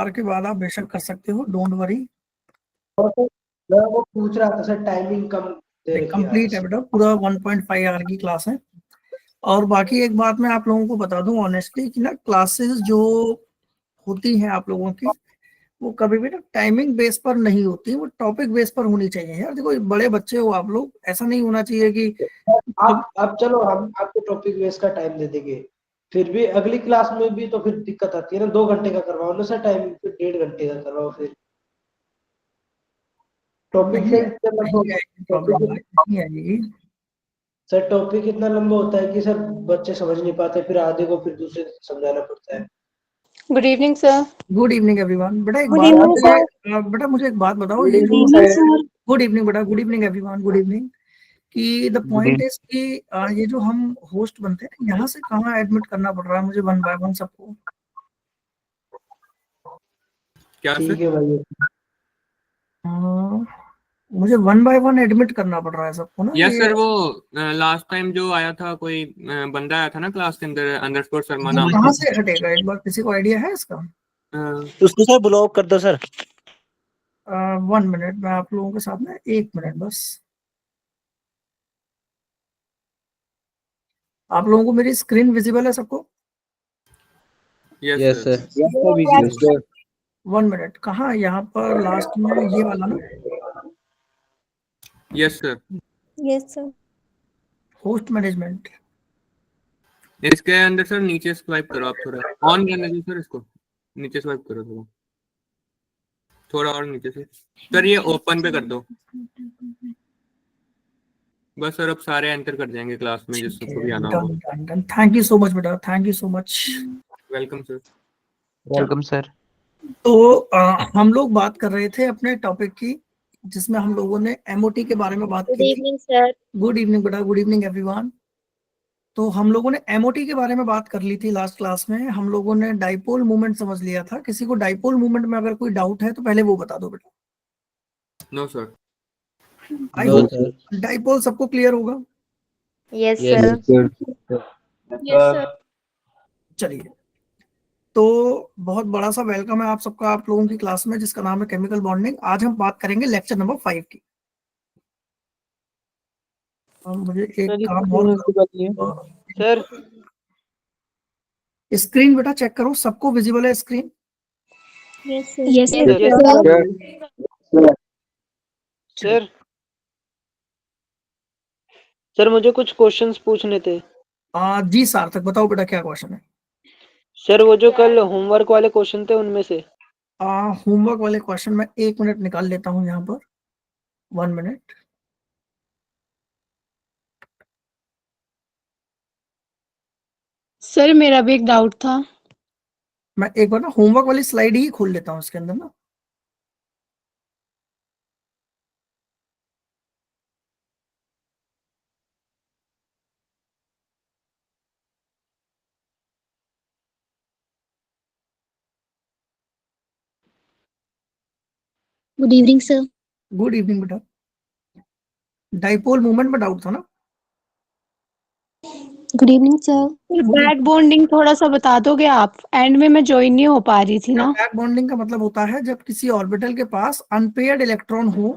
के बाद आप बेशक कर सकते हो, डोंट वरी। और सर मैं वो पूछ रहा था सर, टाइमिंग कम दे रखी है कंप्लीट है बेटा, पूरा 1.5 आवर की क्लास है। और बाकी एक बात मैं आप लोगों को बता दूं ऑनेस्टली कि ना, क्लासेस जो होती हैं आप लोगों की, वो कभी भी ना टाइमिंग बेस पर नहीं होती, वो टॉपिक बेस पर होनी चाहिए। यार देखो, बड़े बच्चे हो आप लोग, ऐसा नहीं होना चाहिए कि आप चलो हम आपको टॉपिक वेस का टाइम दे देंगे, फिर भी अगली क्लास में भी तो फिर दिक्कत आती है ना। 2 घंटे का करवाओ ना सर टाइमिंग, फिर 1.5 घंटे का करवाओ। फिर टॉपिक नहीं से नहीं आएगी प्रॉब्लम, नहीं आएगी। सर टॉपिक इतना लंबा होता है कि सर बच्चे समझ नहीं पाते, फिर आधे को फिर दूसरे दिन समझाना पड़ता है। Good evening sir. Good evening everyone. बेटा एक गुड बात इवनिंग सर। बेटा मुझे एक बात बताओ, गुड ये जो इवनिंग सर। गुड इवनिंग बेटा, good evening everyone, good evening. कि द पॉइंट इज कि ये जो हम होस्ट बनते हैं, यहाँ से कहाँ एडमिट करना पड़ रहा है मुझे वन बाय वन सबको? क्या सर? ठीक है भाई। मुझे वन बाय वन एडमिट करना पड़ रहा है सबको ना? यस ये सर, वो लास्ट टाइम जो आया था, कोई बंदा आया था ना क्लास के अंदर, अंडरस्कोर शर्मा नाम कहाँ का। से हटेगा, एक बार किसी को आइडिया है इसका? उसको सर ब्लॉक कर दो सर। 1 मिनट, मैं आप लोगों के साथ में 1 मिनट बस। आप लोगों को मेरी स्क्रीन विजिबल है सबको? Yes sir. सर 1 मिनट, कहाँ यहाँ पर लास्ट में ये वाला ना, yes sir. Yes sir. Host management. इसके अंदर सर नीचे स्वाइप करो आप, थोड़ा ऑन करने दो सर इसको, नीचे स्वाइप करो थोड़ा, थोड़ा और नीचे से सर, ये ओपन पे कर दो बस सर। अब सारे एंटर कर जाएंगे क्लास में जिसको भी आना होगा। Done done, thank you so much बेटा, thank you so much. Welcome sir. Welcome sir. तो हम लोग बात कर रहे थे अपने टॉपिक की, जिसमें हम लोगों ने एमओटी के बारे में बात गुड की थी। Evening sir. गुड इवनिंग बेटा, गुड इवनिंग एवरीवन। तो हम लोगों ने एमओटी के बारे में बात कर ली थी लास्ट क्लास में। हम लोगों ने डाइपोल मूवमेंट समझ लिया था। किसी को डाइपोल मूवमेंट में अगर कोई डाउट है तो पहले वो बता दो बेटा। No sir. I no hope sir. Dipole सबको क्लियर होगा। Yes yes sir. Sir. Yes sir. चलिए, तो बहुत बड़ा सा वेलकम है आप सबका आप लोगों की क्लास में, जिसका नाम है केमिकल बॉन्डिंग। आज हम बात करेंगे लेक्चर नंबर 5 की। और मुझे एक काम और सर स्क्रीन बेटा चेक करो, सबको विजिबल है screen? Yes sir. Yes sir. Sir मुझे कुछ क्वेश्चंस पूछने थे। जी सार्थक, बताओ बेटा क्या क्वेश्चन है? सर वो जो कल होमवर्क वाले क्वेश्चन थे उनमें से। होमवर्क वाले क्वेश्चन मैं 1 मिनट निकाल लेता हूँ यहाँ पर। 1 मिनट। सर मेरा भी एक डाउट था। मैं एक बार ना होमवर्क वाली स्लाइड ही खोल लेता हूँ इसके अंदर ना। Good evening sir. Good evening बेटा। डाइपोल मूवमेंट में डाउट था ना? Good evening sir. Back bonding थोड़ा सा बता दोगे आप? एंड में मैं ज्वाइन नहीं हो पा रही थी ना। बैक बॉन्डिंग का मतलब होता है जब किसी ऑर्बिटल के पास अनपेयर्ड इलेक्ट्रॉन हो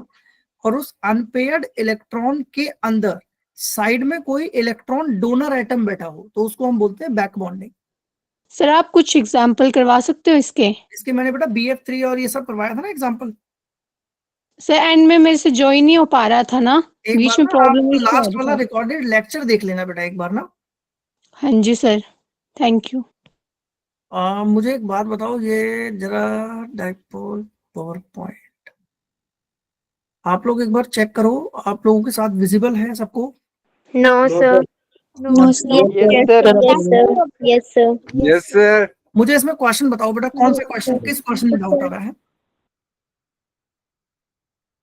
और उस अनपेयर्ड इलेक्ट्रॉन के अंदर साइड में कोई इलेक्ट्रॉन डोनर एटम बैठा हो, तो उसको हम बोलते हैं बैक बॉन्डिंग। सर आप कुछ एग्जाम्पल करवा सकते हो इसके? इसके मैंने बेटा BF3 और ये सब करवाया था ना एग्जांपल। सर एंड में मेरे से ज्वाइन नहीं हो पा रहा था ना, एक बीच बार में ना आप प्रॉब्लम इसलिए आ लास्ट रही वाला था। रिकॉर्डेड लेक्चर देख लेना बेटा एक बार ना। हाँ जी सर, थैंक यू। मुझे एक बात बताओ, ये जरा डाइपोल पावर पॉइंट आप लोग एक बार चेक करो, आप लोगों के साथ विजिबल है सबको? No sir. No sir. Yes sir. Yes sir. Yes sir. मुझे इसमें क्वेश्चन बताओ बेटा, कौन सा क्वेश्चन, किस क्वेश्चन में डाउट आ रहा है?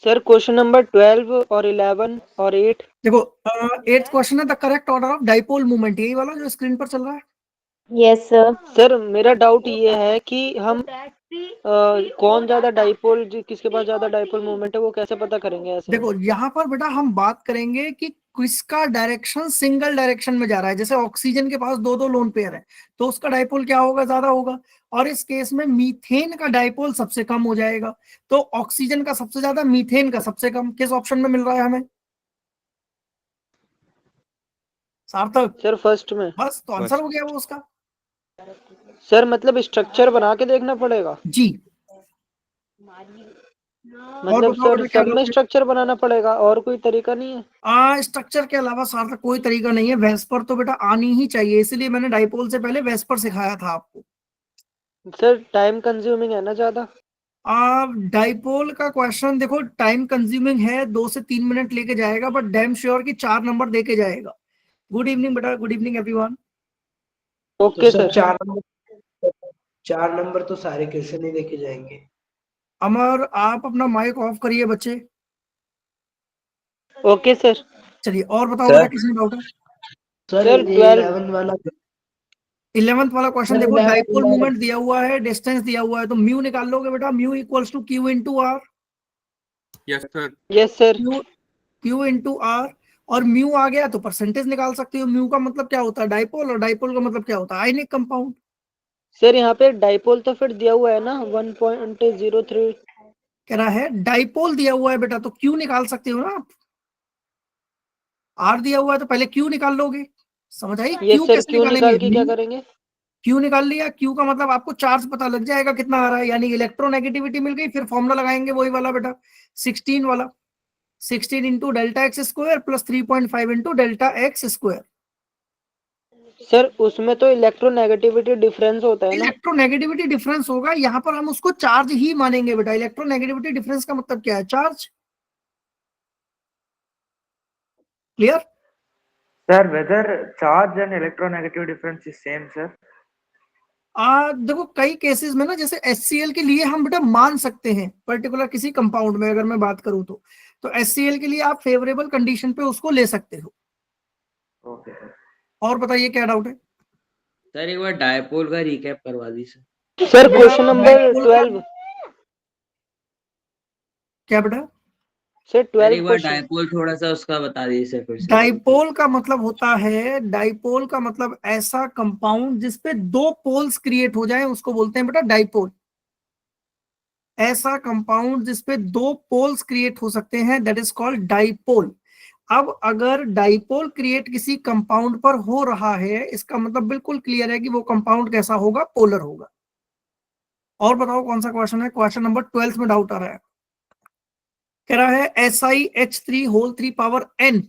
सर क्वेश्चन नंबर 12 और 11 और 8। देखो, 8th क्वेश्चन है the correct order of dipole movement, यही वाला जो स्क्रीन पर चल रहा है। Yes sir. सर मेरा डाउट ये है कि हम कौन ज्यादा किसके पास ज्यादा डाइपोल मूवमेंट है वो कैसे पता करेंगे ऐसे? देखो यहाँ पर बेटा हम बात करेंगे कि किसका डायरेक्शन सिंगल डायरेक्शन में जा रहा है, जैसे ऑक्सीजन के पास दो दो लोन पेयर है तो उसका डाइपोल क्या होगा, ज्यादा होगा। और इस केस में मीथेन का डाइपोल सबसे कम हो जाएगा, तो ऑक्सीजन का सबसे ज्यादा, मीथेन का सबसे कम। किस ऑप्शन में मिल रहा है हमें सार्थक? सर फर्स्ट में। बस तो आंसर हो गया वो उसका। सर मतलब स्ट्रक्चर बना के देखना पड़ेगा, जी। मतलब बताओ सर बेटा क्या सब में डाउट है? स्ट्रक्चर बनाना पड़ेगा और कोई तरीका नहीं है? स्ट्रक्चर के अलावा सार्थक कोई तरीका नहीं है, वेस्पर तो बेटा आनी ही चाहिए, इसलिए मैंने डाइपोल से पहले वेस्पर सिखाया था आपको। सर टाइम कंज्यूमिंग है ना ज्यादा? डाइपोल का क्वेश्चन देखो, टाइम कंज्यूमिंग है, 2 से 3 मिनट लेके जाएगा, बट डैम श्योर की 4 नंबर देके जाएगा। गुड इवनिंग बेटा, गुड इवनिंग एवरीवन। ओके तो सर सर। 4 नंबर तो सारे क्वेश्चन ही देखे जाएंगे। अमर आप अपना माइक ऑफ करिए बच्चे। Okay sir. चलिए और बताओ सर बेटा किसमें डाउट है? सर सर ये 12। 11 वाला 11th वाला क्वेश्चन सर देखो, 11 डाइपोल मूवमेंट दिया हुआ है, डिस्टेंस दिया हुआ है, तो म्यू निकाल लोगे बेटा, mu equals to Q into R. Yes sir. Yes sir. Q into R, और म्यू आ गया तो परसेंटेज निकाल सकते हो। म्यू का मतलब क्या होता है, डाइपोल, और डाइपोल का मतलब क्या होता है, आयनिक कंपाउंड। सर यहाँ पे डाइपोल तो फिर दिया हुआ है ना 1.03। कह रहा है डाइपोल दिया हुआ है बेटा, तो क्यू निकाल सकते हो ना आप। आर दिया हुआ है तो पहले क्यू निकाल लोगे, समझ आई? ये क्यू सर कैसे क्यों निकाल निकालेंगे, के क्या करेंगे? क्यू निकाल लिया, क्यू का मतलब आपको चार्ज पता लग जाएगा कितना आ रहा है, यानी इलेक्ट्रोनेगेटिविटी मिल गई, फिर फॉर्मूला लगाएंगे वही वाला बेटा, 16 वाला, 16 into delta x square plus 3.5 into delta x square. Sir उसमें तो इलेक्ट्रोनेगेटिविटी डिफरेंस होता है ना? इलेक्ट्रोनेगेटिविटी डिफरेंस होगा, यहाँ पर हम उसको चार्ज ही मानेंगे बेटा। इलेक्ट्रोनेगेटिविटी डिफरेंस का मतलब क्या है, charge. Clear? Sir, whether charge and electronegative difference is same, sir? देखो कई केसेस में ना, जैसे HCl के लिए हम बेटा मान सकते हैं, पर्टिकुलर किसी कंपाउंड में अगर मैं बात करूं तो HCl के लिए आप फेवरेबल कंडीशन पे उसको ले सकते हो। Okay, sir. और बताइए क्या डाउट है? सर एक बार डायपोल का रिकैप करवा दी सर। सर बेटा, क्वेश्चन नंबर डाइपोल का 12। क्या बेटा? सर सर एक 12 बार क्वेश्चन। डायपोल थोड़ा सा उसका बता दीजिए सर फिर से। डाइपोल का मतलब होता है, डाइपोल का मतलब ऐसा कंपाउंड जिसपे दो पोल्स क्रिएट हो जाए उसको बोलते हैं बेटा डाइपोल। ऐसा कंपाउंड जिसपे दो पोल्स क्रिएट हो सकते हैं, दैट इज कॉल्ड डाइपोल। अब अगर डाइपोल क्रिएट किसी कंपाउंड पर हो रहा है, इसका मतलब बिल्कुल क्लियर है कि वो कंपाउंड कैसा होगा, पोलर होगा। और बताओ कौन सा क्वेश्चन है, क्वेश्चन नंबर 12 में डाउट आ रहा है। कह रहा है SiH3 होल 3 पावर n,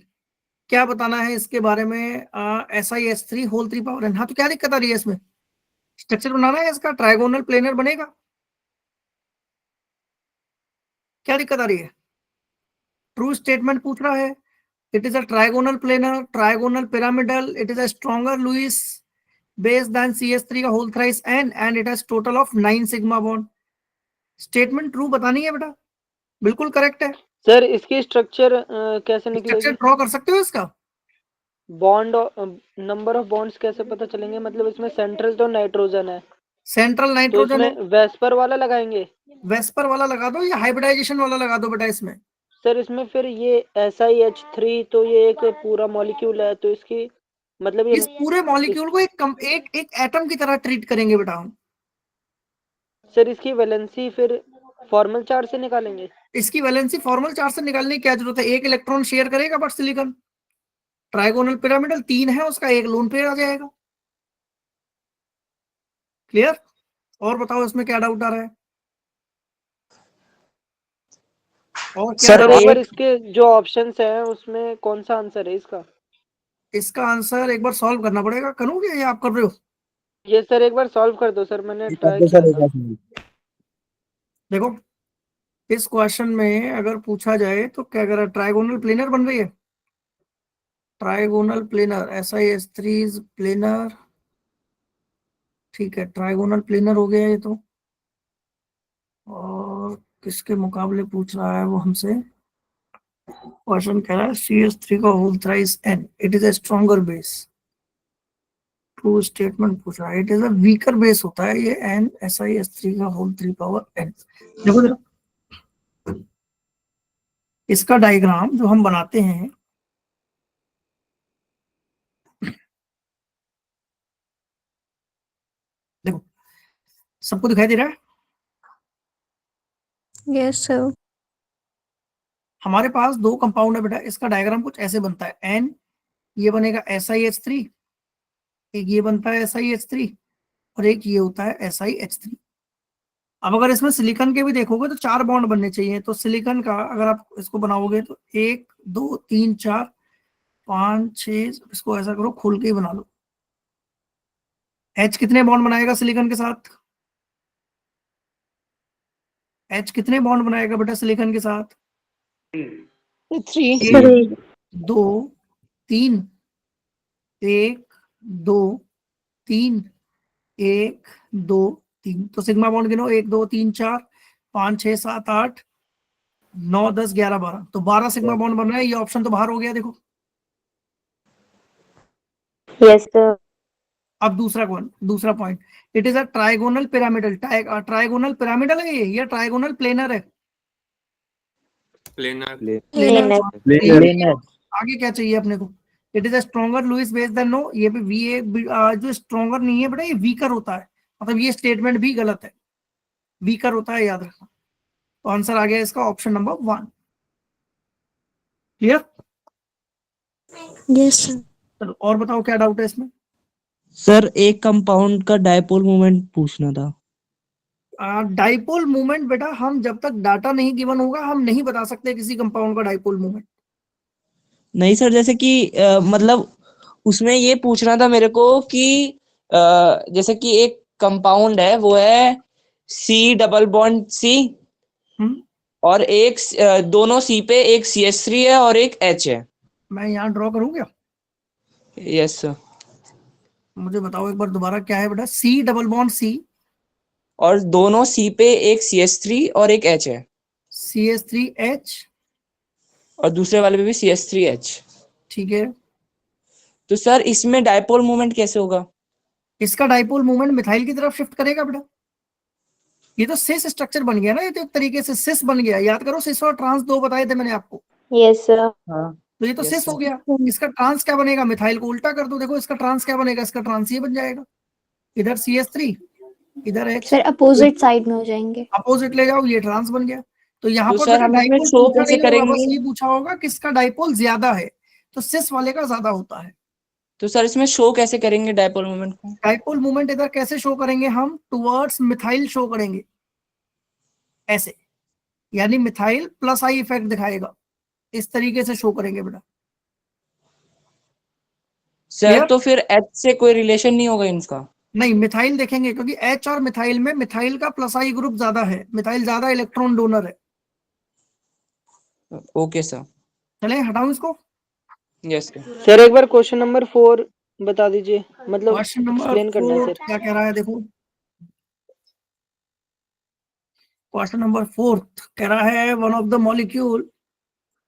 क्या बताना है इसके बारे में। SiH3 होल 3 पावर n, हाँ तो क्या दिक्कत आ रही है इसमें, स्ट्रक्चर बनाना है इसका, ट्राइगोनल प्लेनर बनेगा, क्या दिक्कत आ रही है? ट्रू स्टेटमेंट पूछ रहा है। It is a trigonal planar, trigonal pyramidal, it is a stronger Lewis base than CH3 का whole thrice n, and it has total of 9 sigma bond. Statement true बतानी है बेटा, बिल्कुल करेक्ट है। सर इसकी स्ट्रक्चर कैसे स्ट्रक्चर निकलेगी? Draw कर सकते हो इसका? बॉन्ड नंबर ऑफ बॉन्ड्स कैसे पता चलेंगे? मतलब इसमें सेंट्रल तो नाइट्रोजन है, सेंट्रल तो नाइट्रोजन है, इसमें वेस्पर वाला लगाएंगे? वेस्पर वाला लगा दो या हाइब्रिडाइजेशन वाला लगा दो बेटा इसमें। सर इसमें फिर ये SiH3 तो ये एक पूरा मॉलिक्यूल है, तो इसकी मतलब इस पूरे इस, मॉलिक्यूल को एक एटम की तरह ट्रीट करेंगे बेटा हम। सर इसकी वैलेंसी फिर फॉर्मल चार्ज से निकालेंगे? इसकी वैलेंसी फॉर्मल चार्ज से निकालने की क्या जरूरत है, एक इलेक्ट्रॉन शेयर करेगा बट सिलिकॉन, ट्राइगोनल पिरामिडल 3 है उसका, एक लोन पेयर आ जाएगा। क्लियर? और बताओ इसमें क्या डाउट आ रहा है, और क्या सर डाउट? एक बार इसके जो ऑप्शंस हैं उसमें कौन सा आंसर है इसका? इसका आंसर एक बार सॉल्व करना पड़ेगा, करोगे या आप कर रहे हो? ये सर एक बार सॉल्व कर दो सर, मैंने ट्राई किया था। देखो इस क्वेश्चन में अगर पूछा जाए तो क्या कर रहा है, ट्राइगोनल प्लेनर बन रही है, ट्राइगोनल प्लेनर, SiH3 प्लेनर, ठीक है, ट्राइगोनल प्लेनर हो गया ये तो। और किसके मुकाबले पूछ रहा है वो हमसे, क्वेश्चन कह रहा है CH3 का whole thrice n, it is a stronger base. True statement पूछ रहा है, it is a weaker base होता है ये n, SiH3 का होल 3 पावर n। देखो जरा इसका डायग्राम जो हम बनाते हैं, सबको दिखाई दे रहा है? Yes sir. हमारे पास दो कंपाउंड है बेटा, इसका डायग्राम कुछ ऐसे बनता है, एन ये बनेगा SiH3, एक ये बनता है SiH3 और एक ये होता है SiH3। अब अगर इसमें सिलिकॉन के भी देखोगे तो 4 बॉन्ड बनने चाहिए, तो सिलिकॉन का अगर आप इसको बनाओगे तो 1 2 3 4 5 6, इसको ऐसा करो खोल के ही बना लो। H कितने बॉन्ड बनाएगा सिलिकॉन के साथ? H कितने बॉन्ड बनाएगा बेटा सिलिकॉन के साथ? 3। 1 2 3, 1 2 3, 1 2 3। तो सिग्मा बॉन्ड गिनो, 1 2 3 4 5 6 7 8 9 10 11 12, तो 12 सिग्मा बॉन्ड बन रहा है। ये ऑप्शन तो बाहर हो गया देखो। Yes sir. अब दूसरा point, it is a trigonal pyramidal. Trigonal pyramidal है ये या ट्राइगोनल प्लेनर है? प्लेनर। प्लेनर। आगे क्या चाहिए अपने को? It is a stronger Lewis base than no, ये भी जो स्ट्रॉन्गर नहीं है बेटा ये वीकर होता है, मतलब ये स्टेटमेंट भी गलत है, वीकर होता है, याद रखना। तो आंसर आ गया इसका option number 1। Clear? Yes sir. चलो और बताओ क्या डाउट है इसमें? सर एक कंपाउंड का डायपोल मोमेंट पूछना था। डाइपोल मूवमेंट बेटा हम जब तक डाटा नहीं गिवन होगा हम नहीं बता सकते किसी कंपाउंड का डाइपोल मूवमेंट। नहीं सर, जैसे कि मतलब उसमें ये पूछना था मेरे को कि जैसे कि एक कंपाउंड है वो है C+C और एक दोनों C पे एक CH3 है और एक H है। मैं यहाँ ड्रॉ करूँ क्या? Yes sir. मुझे बताओ एक बार दोबारा, क्या है बेटा? C+C और दोनों C पे एक CH3 और एक H है CH3H, और दूसरे वाले पे भी CH3H। ठीक है। तो सर इसमें डायपोल मोमेंट कैसे होगा? इसका डाइपोल मूवमेंट मिथाइल की तरफ शिफ्ट करेगा बेटा। ये तो सिस स्ट्रक्चर बन गया ना, ये तो एक तरीके से सिस बन गया। याद करो सिस और ट्रांस दो बताए थे मैंने आपको, यस सर। तो ये तो सिस हो गया। इसका ट्रांस क्या बनेगा? मिथाइल को उल्टा कर दो, देखो इसका ट्रांस क्या बनेगा? इसका ट्रांस ये बन जाएगा, इधर CH3 इधर H, सर अपोजिट साइड में हो जाएंगे। अपोजिट ले जाओ, ये ट्रांस बन गया। तो यहाँ तो पर सर बेटा हम इसमें डाइपोल शो पूछा कैसे नहीं होगा, बस करेंगे? ये पूछा होगा किसका डाइपोल ज्यादा है, तो सिस वाले का ज्यादा होता है। तो सर इसमें शो कैसे करेंगे डायपोल मोमेंट को? डाइपोल मूवमेंट इधर कैसे शो करेंगे हम? टुवर्ड्स मिथाइल शो करेंगे ऐसे, यानी मिथाइल प्लस आई इफेक्ट दिखाएगा, इस तरीके से शो करेंगे बेटा। Sir Clear? तो फिर H से कोई रिलेशन नहीं होगा इनका? नहीं, मिथाइल देखेंगे क्योंकि H और मिथाइल में मिथाइल का प्लस आई ग्रुप ज्यादा है, मिथाइल ज्यादा इलेक्ट्रॉन डोनर है। Okay sir. चले हटाऊं इसको। Yes sir. सर एक बार क्वेश्चन नंबर 4 बता दीजिए, मतलब क्वेश्चन नंबर एक्सप्लेन करना है 4 सर। क्या कह रहा है देखो। क्वेश्चन नंबर 4 कह रहा है one of the molecule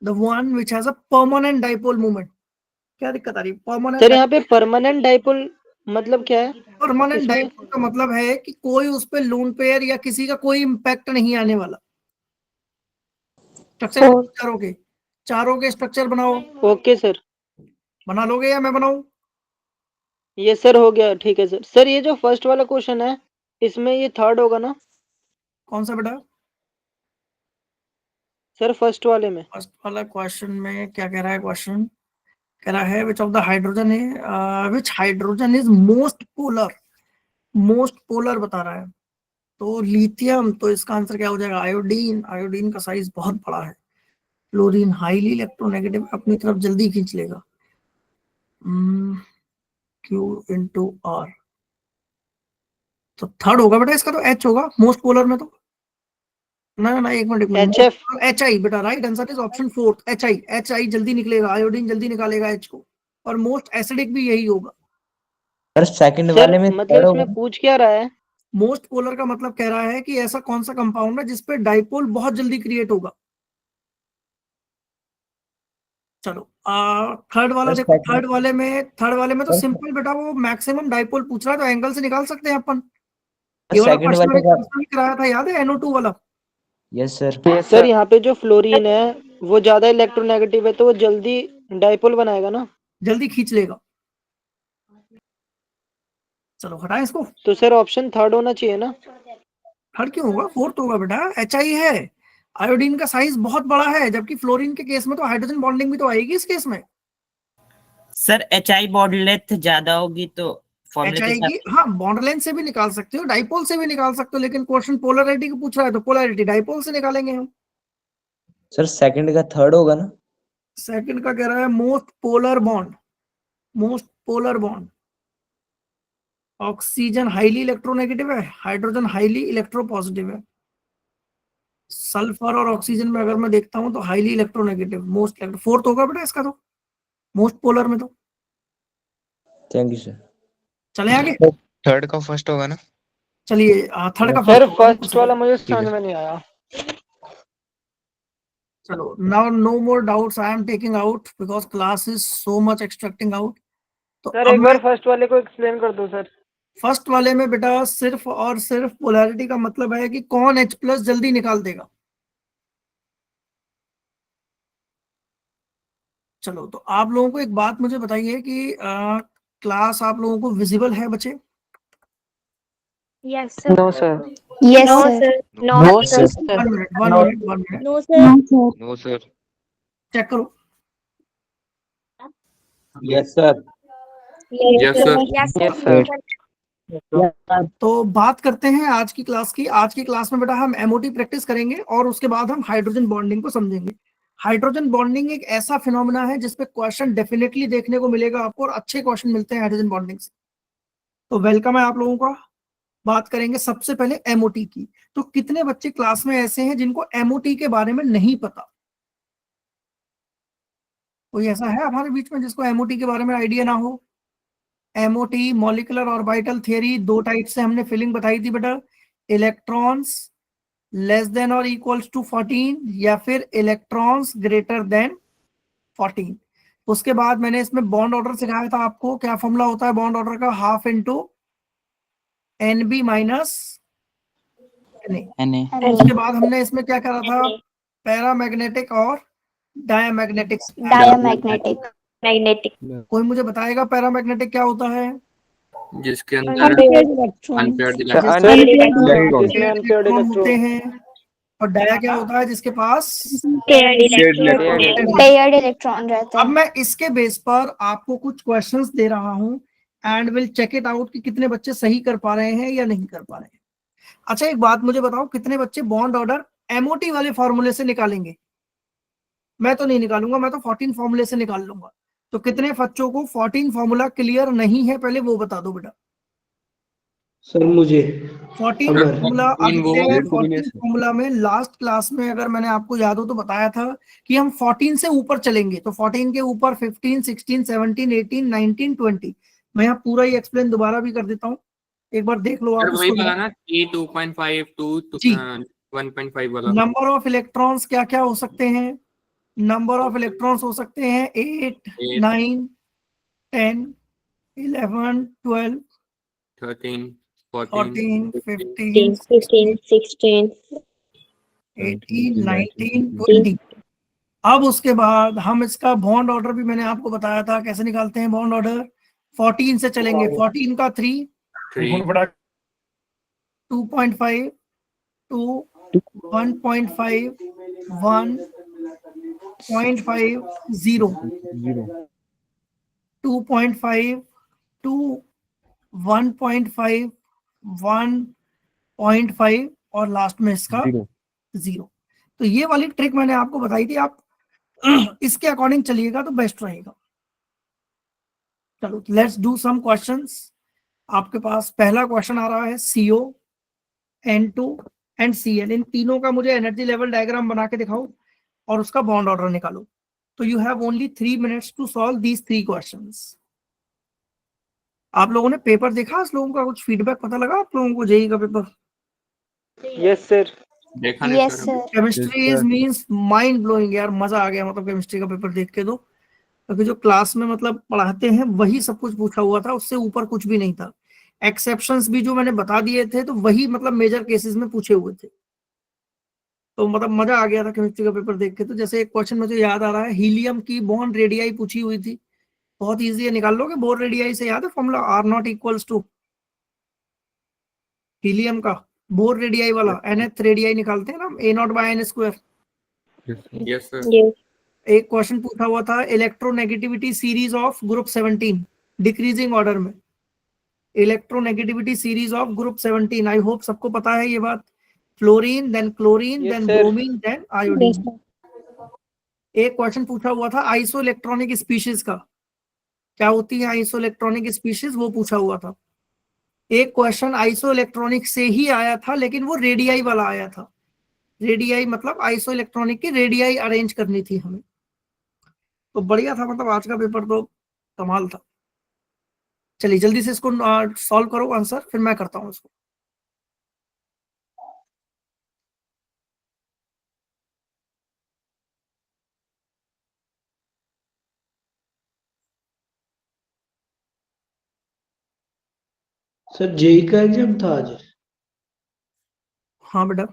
the one which has a permanent dipole movement. क्या दिक्कत आ रही है? परमानेंट सर यहाँ पे परमानेंट डाइपोल मतलब क्या है? परमानेंट इसमें डाइपोल का मतलब है कि कोई उस पे लोन पेयर या किसी का कोई इम्पैक्ट नहीं आने वाला। स्ट्रक्चर चारों के स्ट्रक्चर बनाओ। Okay sir. बना लोगे या मैं बनाऊं? ये सर हो गया, ठीक है सर। सर ये जो फर्स्ट वाला क्वेश्चन है इसमें ये थर्ड होगा ना कौन सा बेटा? सर? फर्स्ट वाले में फर्स्ट वाला क्वेश्चन में क्या कह रहा है? क्वेश्चन कह रहा है विच ऑफ द हाइड्रोजन है विच हाइड्रोजन इज मोस्ट पोलर बता रहा है। तो लिथियम, तो इसका आंसर क्या हो जाएगा? आयोडीन। आयोडीन का साइज बहुत बड़ा है। क्लोरीन हाईली इलेक्ट्रोनेगेटिव, अपनी तरफ जल्दी खींच लेगा। Q/R, तो थर्ड होगा बेटा इसका, तो H होगा मोस्ट पोलर में। तो ना एक मिनट, HF। HI बेटा, right answer is option 4 HI जल्दी निकलेगा, आयोडीन जल्दी निकालेगा H को, और मोस्ट एसिडिक भी यही होगा। सर सेकंड सर वाले में मतलब इसमें पूछ क्या रहा है? मोस्ट पोलर का मतलब कह रहा है कि ऐसा कौन सा कंपाउंड है जिसपे डाइपोल बहुत जल्दी क्रिएट होगा। चलो थर्ड वाला देखो। थर्ड वाले में तो सिंपल बेटा, वो मैक्सिमम डाइपोल पूछ रहा है, तो एंगल से निकाल सकते हैं अपन। ये वाला सेकंड क्वेश्चन वाले का। में कराया था, याद है? NO2 वाला। Yes sir. सर यहाँ पे जो फ्लोरीन है वो ज्यादा इलेक्ट्रोनेगेटिव है तो वो जल्दी डाइपोल बनाएगा ना, जल्दी खींच लेगा। चलो हटाएं इसको। तो सर ऑप्शन थर्ड होना चाहिए ना? थर्ड क्यों होगा, फोर्थ होगा बेटा, HI है। आयोडीन का साइज बहुत बड़ा है, जबकि फ्लोरीन के केस में तो हाइड्रोजन बॉन्डिंग भी तो आएगी इस केस में। सर HI बॉन्ड लेंथ ज्यादा होगी तो फॉर्मूले के HI हिसाब की हाँ बॉन्ड लेंथ से भी निकाल सकते हो, डाइपोल से भी निकाल सकते हो, लेकिन क्वेश्चन पोलैरिटी को पूछ रहा है तो पोलैरिटी डाइपोल से निकालेंगे हम। सर सेकंड का थर्ड होगा ना? सेकंड का कह रहा है most polar bond, most polar bond. Oxygen highly electronegative है, हाइड्रोजन हाईली इलेक्ट्रोपॉजिटिव है। सल्फर और ऑक्सीजन में अगर मैं देखता हूं तो हाईली इलेक्ट्रोनेगेटिव, मोस्ट फोर्थ होगा बेटा इसका तो, मोस्ट पोलर में तो। Thank you sir. चले आगे, थर्ड का फर्स्ट होगा ना? चलिए थर्ड का सर फर्स्ट फर्स्ट वाला मुझे समझ में नहीं आया। चलो now no more doubts I am taking out because class is so much extracting out. तो सर अब एक मैं बार फर्स्ट वाले को एक्सप्लेन कर दो सर। फर्स्ट वाले में बेटा सिर्फ और सिर्फ पोलैरिटी का मतलब है कि कौन H+ जल्दी निकाल देगा। चलो तो आप लोगों को एक बात मुझे बताइए कि क्लास आप लोगों को विजिबल है बच्चे? Yes, sir. No sir. Yes, no, sir. No, sir. One minute No, sir. No sir. Check करो। Yes sir. Yes, sir. Yes, Yes, sir. तो बात करते हैं आज की क्लास की। आज की क्लास में बेटा हम MOT प्रैक्टिस करेंगे और उसके बाद हम हाइड्रोजन बॉन्डिंग को समझेंगे। हाइड्रोजन बॉन्डिंग एक ऐसा फिनोमेना है जिसपे क्वेश्चन डेफिनेटली देखने को मिलेगा आपको, और अच्छे क्वेश्चन मिलते हैं हाइड्रोजन बॉन्डिंग से। तो वेलकम है आप लोगों का। बात करेंगे सबसे पहले MOT की। तो कितने बच्चे क्लास में ऐसे हैं जिनको MOT के बारे में नहीं पता? कोई ऐसा है हमारे बीच में जिसको MOT के बारे में आइडिया ना हो? MOT मॉलिक्यूलर ऑर्बिटल थियरी, दो टाइप से हमने फिलिंग बताई थी बेटा, इलेक्ट्रॉन्स लेस देन और इक्वल्स टू 14 या फिर इलेक्ट्रॉन्स ग्रेटर देन 14। उसके बाद मैंने इसमें बॉन्ड ऑर्डर सिखाया था आपको। क्या फॉर्मूला होता है बॉन्ड ऑर्डर का? Half into NB minus Na। उसके बाद हमने इसमें क्या करा था? पैरामैग्नेटिक और डायमैग्नेटिक। Diamagnetic. Magnetic. कोई मुझे बताएगा पैरामैग्नेटिक क्या होता है? जिसके अंदर अनपेयर्ड इलेक्ट्रॉन। अनपेयर्ड जिसमें अनपेयर्ड इलेक्ट्रॉन होते इलेक्ट्रॉन। हैं। और डाया क्या होता है? जिसके पास Paired electron. Paired electron रहता अब है. मैं इसके बेस पर आपको कुछ क्वेश्चंस दे रहा हूं and will check it out कि कितने बच्चे सही कर पा रहे हैं या नहीं कर पा रहे हैं। अच्छा एक बात मुझे बताओ, कितने बच्चे बॉन्ड ऑर्डर MOT वाले फॉर्मूले से निकालेंगे? मैं तो नहीं निकालूंगा, मैं तो 14 फॉर्मूले से निकाल लूंगा। तो कितने बच्चों को 14 फॉर्मूला क्लियर नहीं है पहले वो बता दो बेटा। सर मुझे 14 अमर। फॉर्मूला वो आदित्य, मेरे को भी 14 नहीं। फॉर्मूला में लास्ट क्लास में अगर मैंने आपको याद हो तो बताया था कि हम 14 से ऊपर चलेंगे। तो 14 के ऊपर 15, 16, 17, 18, 19, 20। मैं यहाँ पूरा ही एक्सप्लेन दोबारा भी कर देता हूँ, एक बार देख लो सर आप वही उसको। वाला ना T 2.5 to जी। 1.5 वाला। नंबर ऑफ इलेक्ट्रॉन्स क्या क्या हो सकते हैं? नंबर ऑफ इलेक्ट्रॉन्स हो सकते हैं 8, 9, 10, 11, 12, 13, 14, 14, 15, 15, 16. 18, 19, 20। अब उसके बाद हम इसका बॉन्ड ऑर्डर भी मैंने आपको बताया था कैसे निकालते हैं बॉन्ड ऑर्डर। 14 से चलेंगे, 14 का 3, 2.5, 2, 1.5, 1.5, 0, 2.5, 2, 1.5, 1.5 और लास्ट में इसका 0। तो ये वाली ट्रिक मैंने आपको बताई थी, आप इसके अकॉर्डिंग चलिएगा तो बेस्ट रहेगा। चलो लेट्स डू सम क्वेश्चंस। आपके पास पहला क्वेश्चन आ रहा है CO, N2 एंड Cl, इन तीनों का मुझे एनर्जी लेवल डायग्राम बना के दिखाओ और उसका बॉन्ड ऑर्डर निकालो। तो you have only 3 minutes to solve these 3 questions. आप लोगों ने पेपर देखा? आप लोगों का कुछ फीडबैक पता लगा आप लोगों को जेईई का पेपर? Yes sir. देखा नहीं Yes, sir. sir. Chemistry is means mind blowing यार, मजा आ गया मतलब केमिस्ट्री का पेपर देख के। तो क्योंकि जो क्लास में मतलब पढ़ाते हैं वही सब कुछ पूछा हुआ था, उससे ऊपर कुछ भी नहीं था। एक्सेप्शंस भी जो मैंने बता दिए थे तो वही मतलब मेजर केसेस में पूछे हुए थे। तो मतलब मजा आ गया था केमिस्ट्री का पेपर देख के। तो जैसे एक क्वेश्चन मुझे याद आ रहा है, हीलियम की बॉन्ड रेडियाई पूछी हुई थी, बहुत इजी है, निकाल लोगे। बोर रेडियाई से याद है formula R0 equals to helium का बोर रेडियाई वाला nth रेडियाई निकालते हैं ना a nought by n square. Yes sir. Yes. एक क्वेश्चन पूछा हुआ था electronegativity series of group 17 decreasing order में। Electronegativity series of group 17, I hope सबको पता है ये बात। Fluorine, then chlorine, Yes, then sir. Bromine, then Yes, iodine. sir. एक क्वेश्चन पूछा हुआ था आइसो इलेक्ट्रॉनिक स्पीशीज का, क्या होती है आइसो इलेक्ट्रॉनिक स्पीशीज, वो पूछा हुआ था। एक क्वेश्चन आइसो इलेक्ट्रॉनिक से ही आया था लेकिन वो रेडियाई वाला आया था। रेडियाई मतलब आइसो इलेक्ट्रॉनिक की रेडियाई अरेंज करनी थी हमें। तो बढ़िया था, मतलब आज का पेपर तो कमाल था। चलिए जल्दी से इसको सॉल्व करो आंसर, फिर मैं करता हूँ इसको। सर जेई का एग्जाम था आज? हाँ बेटा।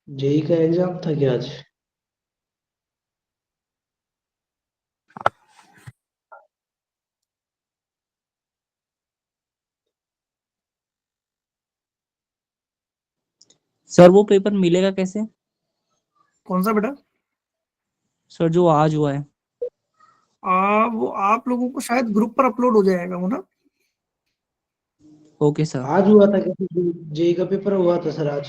जेई का एग्जाम था क्या आज? सर वो पेपर मिलेगा कैसे? कौन सा बेटा? सर जो आज हुआ है। वो आप लोगों को शायद ग्रुप पर अपलोड हो जाएगा वो ना। Okay sir. आज हुआ था क्या? जेई का पेपर हुआ था सर आज?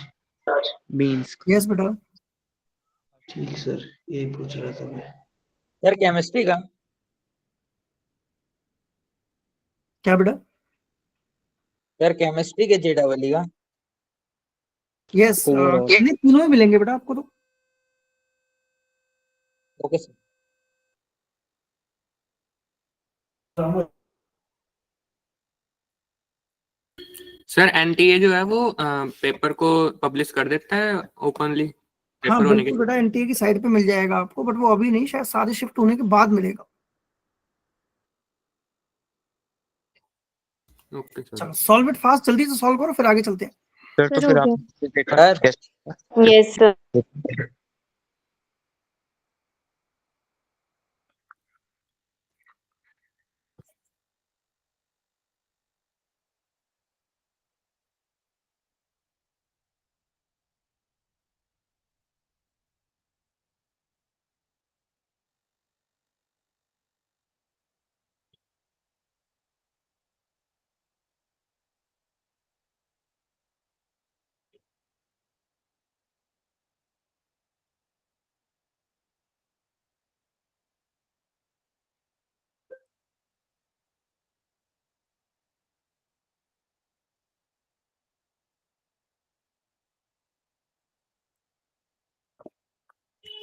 मीन्स यस बेटा। ठीक सर, यही पूछ रहा था मैं। सर केमिस्ट्री का? क्या बेटा? सर केमिस्ट्री के जेडबलई का? Yes, Overall. नहीं तीनों ही मिलेंगे बेटा आपको तो। Okay sir. सर एनटीए जो है वो पेपर को पब्लिश कर देता है ओपनली हाँ पेपर होने के। बिल्कुल बेटा, एनटीए की साइट पे मिल जाएगा आपको, बट वो अभी नहीं, शायद सारे शिफ्ट होने के बाद मिलेगा। Okay sir. चलो सॉल्व इट फास्ट, जल्दी से सॉल्व करो फिर आगे चलते हैं। सर तो सर, फिर हो आप सर Yes, sir.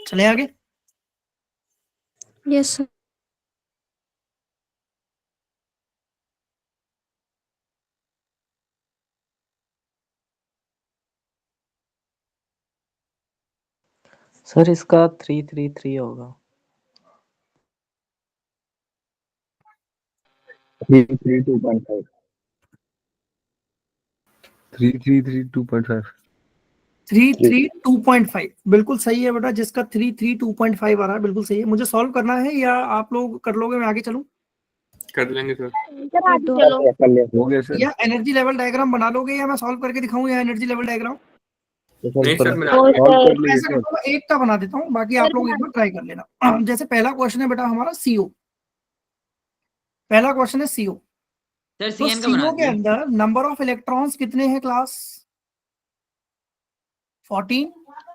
चले आगे। Yes, sir. सर इसका 333 होगा। 332.5 332.5 332.5 बिल्कुल सही है बेटा, जिसका 332.5 आ रहा है बिल्कुल सही है। मुझे सॉल्व करना है या आप लोग कर लोगे, मैं आगे चलूं? कर लेंगे सर। Sir, आगे चलो। हो गया सर। या एनर्जी लेवल डायग्राम बना लोगे, या मैं सॉल्व करके दिखाऊं, या एनर्जी लेवल डायग्राम? नहीं सर मैं और सर, ऐसा करता हूँ, एक का बना देता हूँ, बाकी आप लोग एक बार ट्राई कर लेना। जैसे पहला क्वेश्चन है बेटा हमारा सीओ, पहला क्वेश्चन है सीओ। सर तो सीएन का बना सीओ के दिया। अंदर नंबर ऑफ इलेक्ट्रॉन्स कितने हैं क्लास? 14।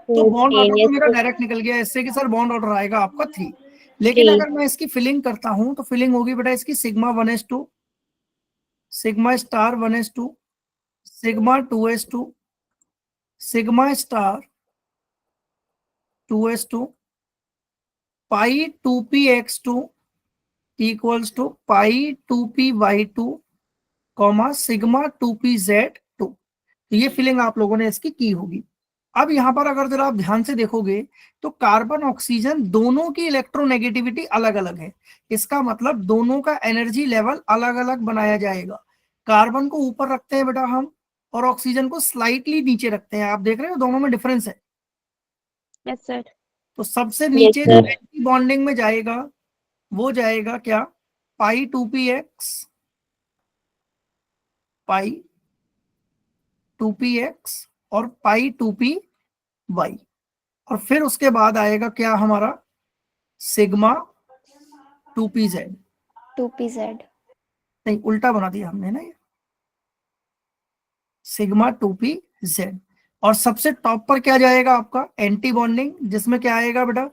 तो बॉन्ड 14, ऑर्डर तो yes, मेरा sir. डायरेक्ट निकल गया इससे कि सर बॉन्ड ऑर्डर आएगा आपका 3। लेकिन 3. अगर मैं इसकी फिलिंग करता हूं तो फिलिंग होगी बेटा इसकी sigma 1s2, sigma star 1s2, sigma 2s2, sigma star 2s2, pi 2px2 equals to pi 2py2 comma sigma 2pz2। तो ये फिलिंग आप लोगों ने इसकी की होगी। अब यहां पर अगर जरा आप ध्यान से देखोगे तो कार्बन ऑक्सीजन दोनों की इलेक्ट्रोनेगेटिविटी अलग अलग है। इसका मतलब दोनों का एनर्जी लेवल अलग अलग बनाया जाएगा। कार्बन को ऊपर रखते हैं बेटा हम, और ऑक्सीजन को स्लाइटली नीचे रखते हैं। आप देख रहे हो दोनों में डिफरेंस है। Yes, sir. तो सबसे Yes, नीचे जो sir. एंटी बॉन्डिंग में जाएगा वो जाएगा क्या? पाई 2px, पाई 2px और पाई 2py, और फिर उसके बाद आएगा क्या हमारा सिग्मा 2pz। 2pz। नहीं, उल्टा बना दिया हमने ना, ये सिग्मा 2pz। और सबसे टॉप पर क्या जाएगा आपका एंटी बॉन्डिंग, जिसमें क्या आएगा बेटा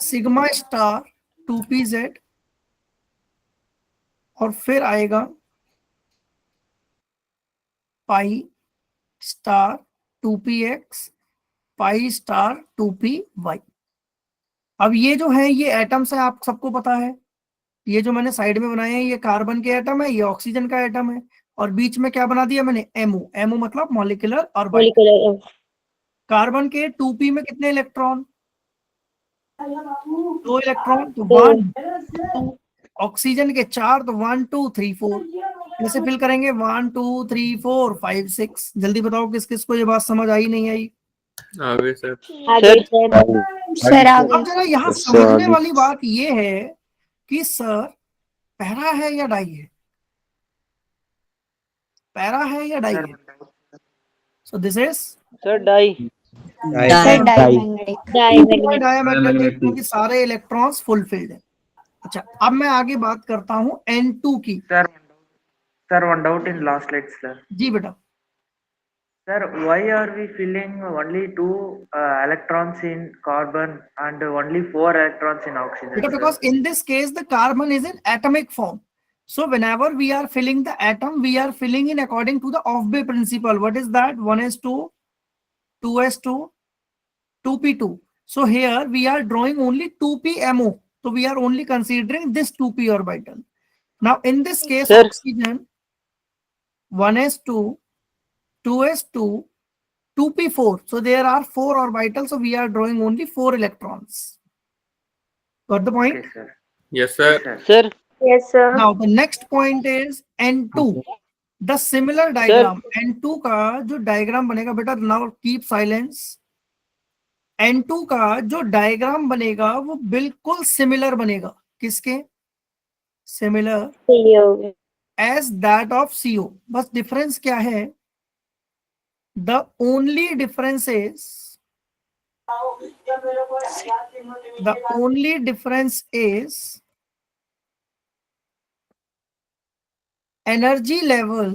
सिग्मा स्टार 2pz, और फिर आएगा pi star 2px, pi star 2py। अब ये जो है ये एटम्स है, आप सबको पता है, ये जो मैंने साइड में बनाए हैं ये कार्बन के एटम है, ये ऑक्सीजन का एटम है, और बीच में क्या बना दिया मैंने एमओ। एमओ मतलब मॉलिक्यूलर ऑर्बिटल। कार्बन के 2p में कितने इलेक्ट्रॉन, 2 इलेक्ट्रॉन, तो 1। ऑक्सीजन के 4, तो 1 2 3 4। कैसे फिल करेंगे 1 2 3 4 5 6। जल्दी बताओ किस किस को ये बात समझ आई नहीं आई। आगे सर। सर आ अब गई। जरा यहाँ समझने वाली बात ये है कि सर पैरा है या डाई है, पैरा है या डाई है। So this is sir dia. Sir diamagnetic. Diamagnetic, क्योंकि सारे इलेक्ट्रॉन्स फुलफिल्ड है। अच्छा, अब मैं आगे बात करता हूँ N2 की। Sir, one doubt in last slide, sir. जी बेटा। Sir, why are we filling only 2 electrons in carbon and only 4 electrons in oxygen? Because, sir? because in this case the carbon is in atomic form. So whenever we are filling the atom, we are filling in according to the Aufbau principle. What is that? 1s2, 2s2, 2p2. So here we are drawing only 2pmo. So we are only considering this 2p orbital. Now in this case, Sir. oxygen 1s2, 2s2, 2p4. So there are 4 orbitals. So we are drawing only 4 electrons. Got the point? Okay, sir. Yes sir. Sir Yes sir. Now the next point is N2. The similar diagram. N2 का जो diagram बनेगा बेटा, now keep silence. N2 का जो diagram बनेगा वो बिल्कुल similar बनेगा, किसके? Similar as that of CO। बस डिफरेंस क्या है? The only difference is energy level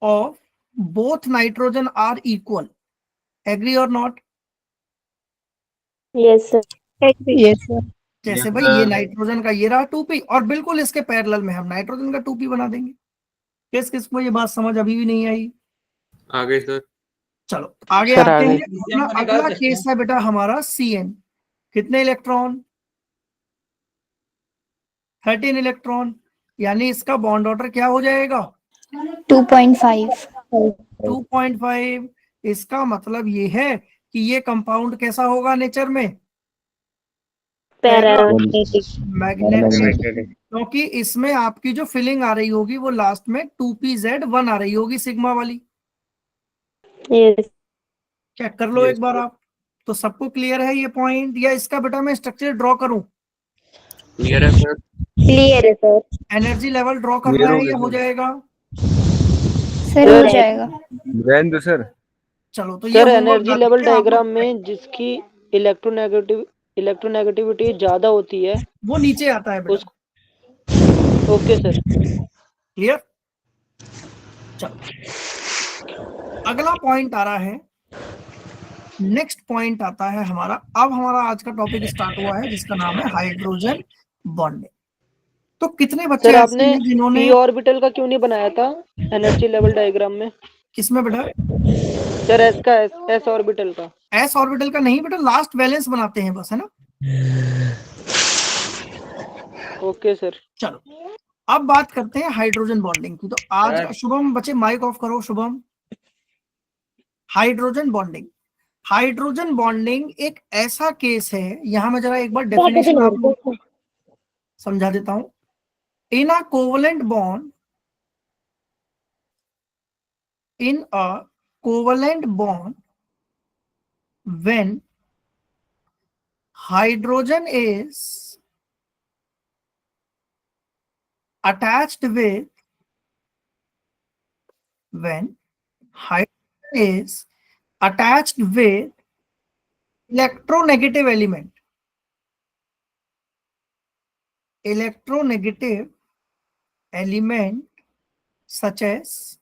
of both nitrogen are equal. Agree or not? Yes sir. Yes, sir. जैसे भाई ये नाइट्रोजन का ये रहा 2p, और बिल्कुल इसके पैरेलल में हम नाइट्रोजन का 2p बना देंगे। किस किस को ये बात समझ अभी भी नहीं आई? आगे सर। चलो आगे सर, आते आगे। हैं। अपना अगला केस है बेटा हमारा CN। कितने इलेक्ट्रॉन? 13 इलेक्ट्रॉन। यानी इसका बॉन्ड ऑर्डर क्या हो जाएगा? 2.5। 2.5। इसका मतलब ये है कि ये कंपाउंड कैसा होगा नेचर में? मैग्नेटिक। क्योंकि इसमें आपकी जो फिलिंग आ रही होगी वो लास्ट में 2pz1 आ रही होगी, सिग्मा वाली। Yes। चेक कर लो एक बार आप। तो सबको क्लियर है ये पॉइंट, या इसका बेटा मैं स्ट्रक्चर ड्रॉ करूं? क्लियर है सर। क्लियर है सर। एनर्जी लेवल ड्रॉ करना है या हो जाएगा? सर हो जाएगा। रहने दो सर। चलो तो ये सर होमवर्क एनर्जी डाल लेवल दीजिए आप डायग्राम लोग। में जिसकी इलेक्ट्रोनेगेटिविटी ज्यादा होती है वो नीचे आता है बेटा। उस ओके सर। क्लियर? चलो अगला पॉइंट आ रहा है, नेक्स्ट पॉइंट आता है हमारा। अब हमारा आज का टॉपिक स्टार्ट हुआ है जिसका नाम है हाइड्रोजन बॉन्डिंग। तो कितने बच्चे सर ऐसे आपने हैं जिन्होंने p ऑर्बिटल का क्यों नहीं बनाया था एनर्जी लेवल डायग्राम में? किसमें बेटा? सर एस का एस ऑर्बिटल का। एस ऑर्बिटल का नहीं बेटा, लास्ट बैलेंस बनाते हैं बस, है ना? Okay sir. चलो अब बात करते हैं हाइड्रोजन बॉन्डिंग की। तो आज शुभम बच्चे माइक ऑफ करो। Shubham, hydrogen bonding. Hydrogen bonding एक ऐसा केस है, यहां मैं जरा एक बार डेफिनेशन आप लोगों को समझा देता हूं। In a covalent bond, in a covalent bond when hydrogen is attached with when hydrogen is attached with electronegative element such as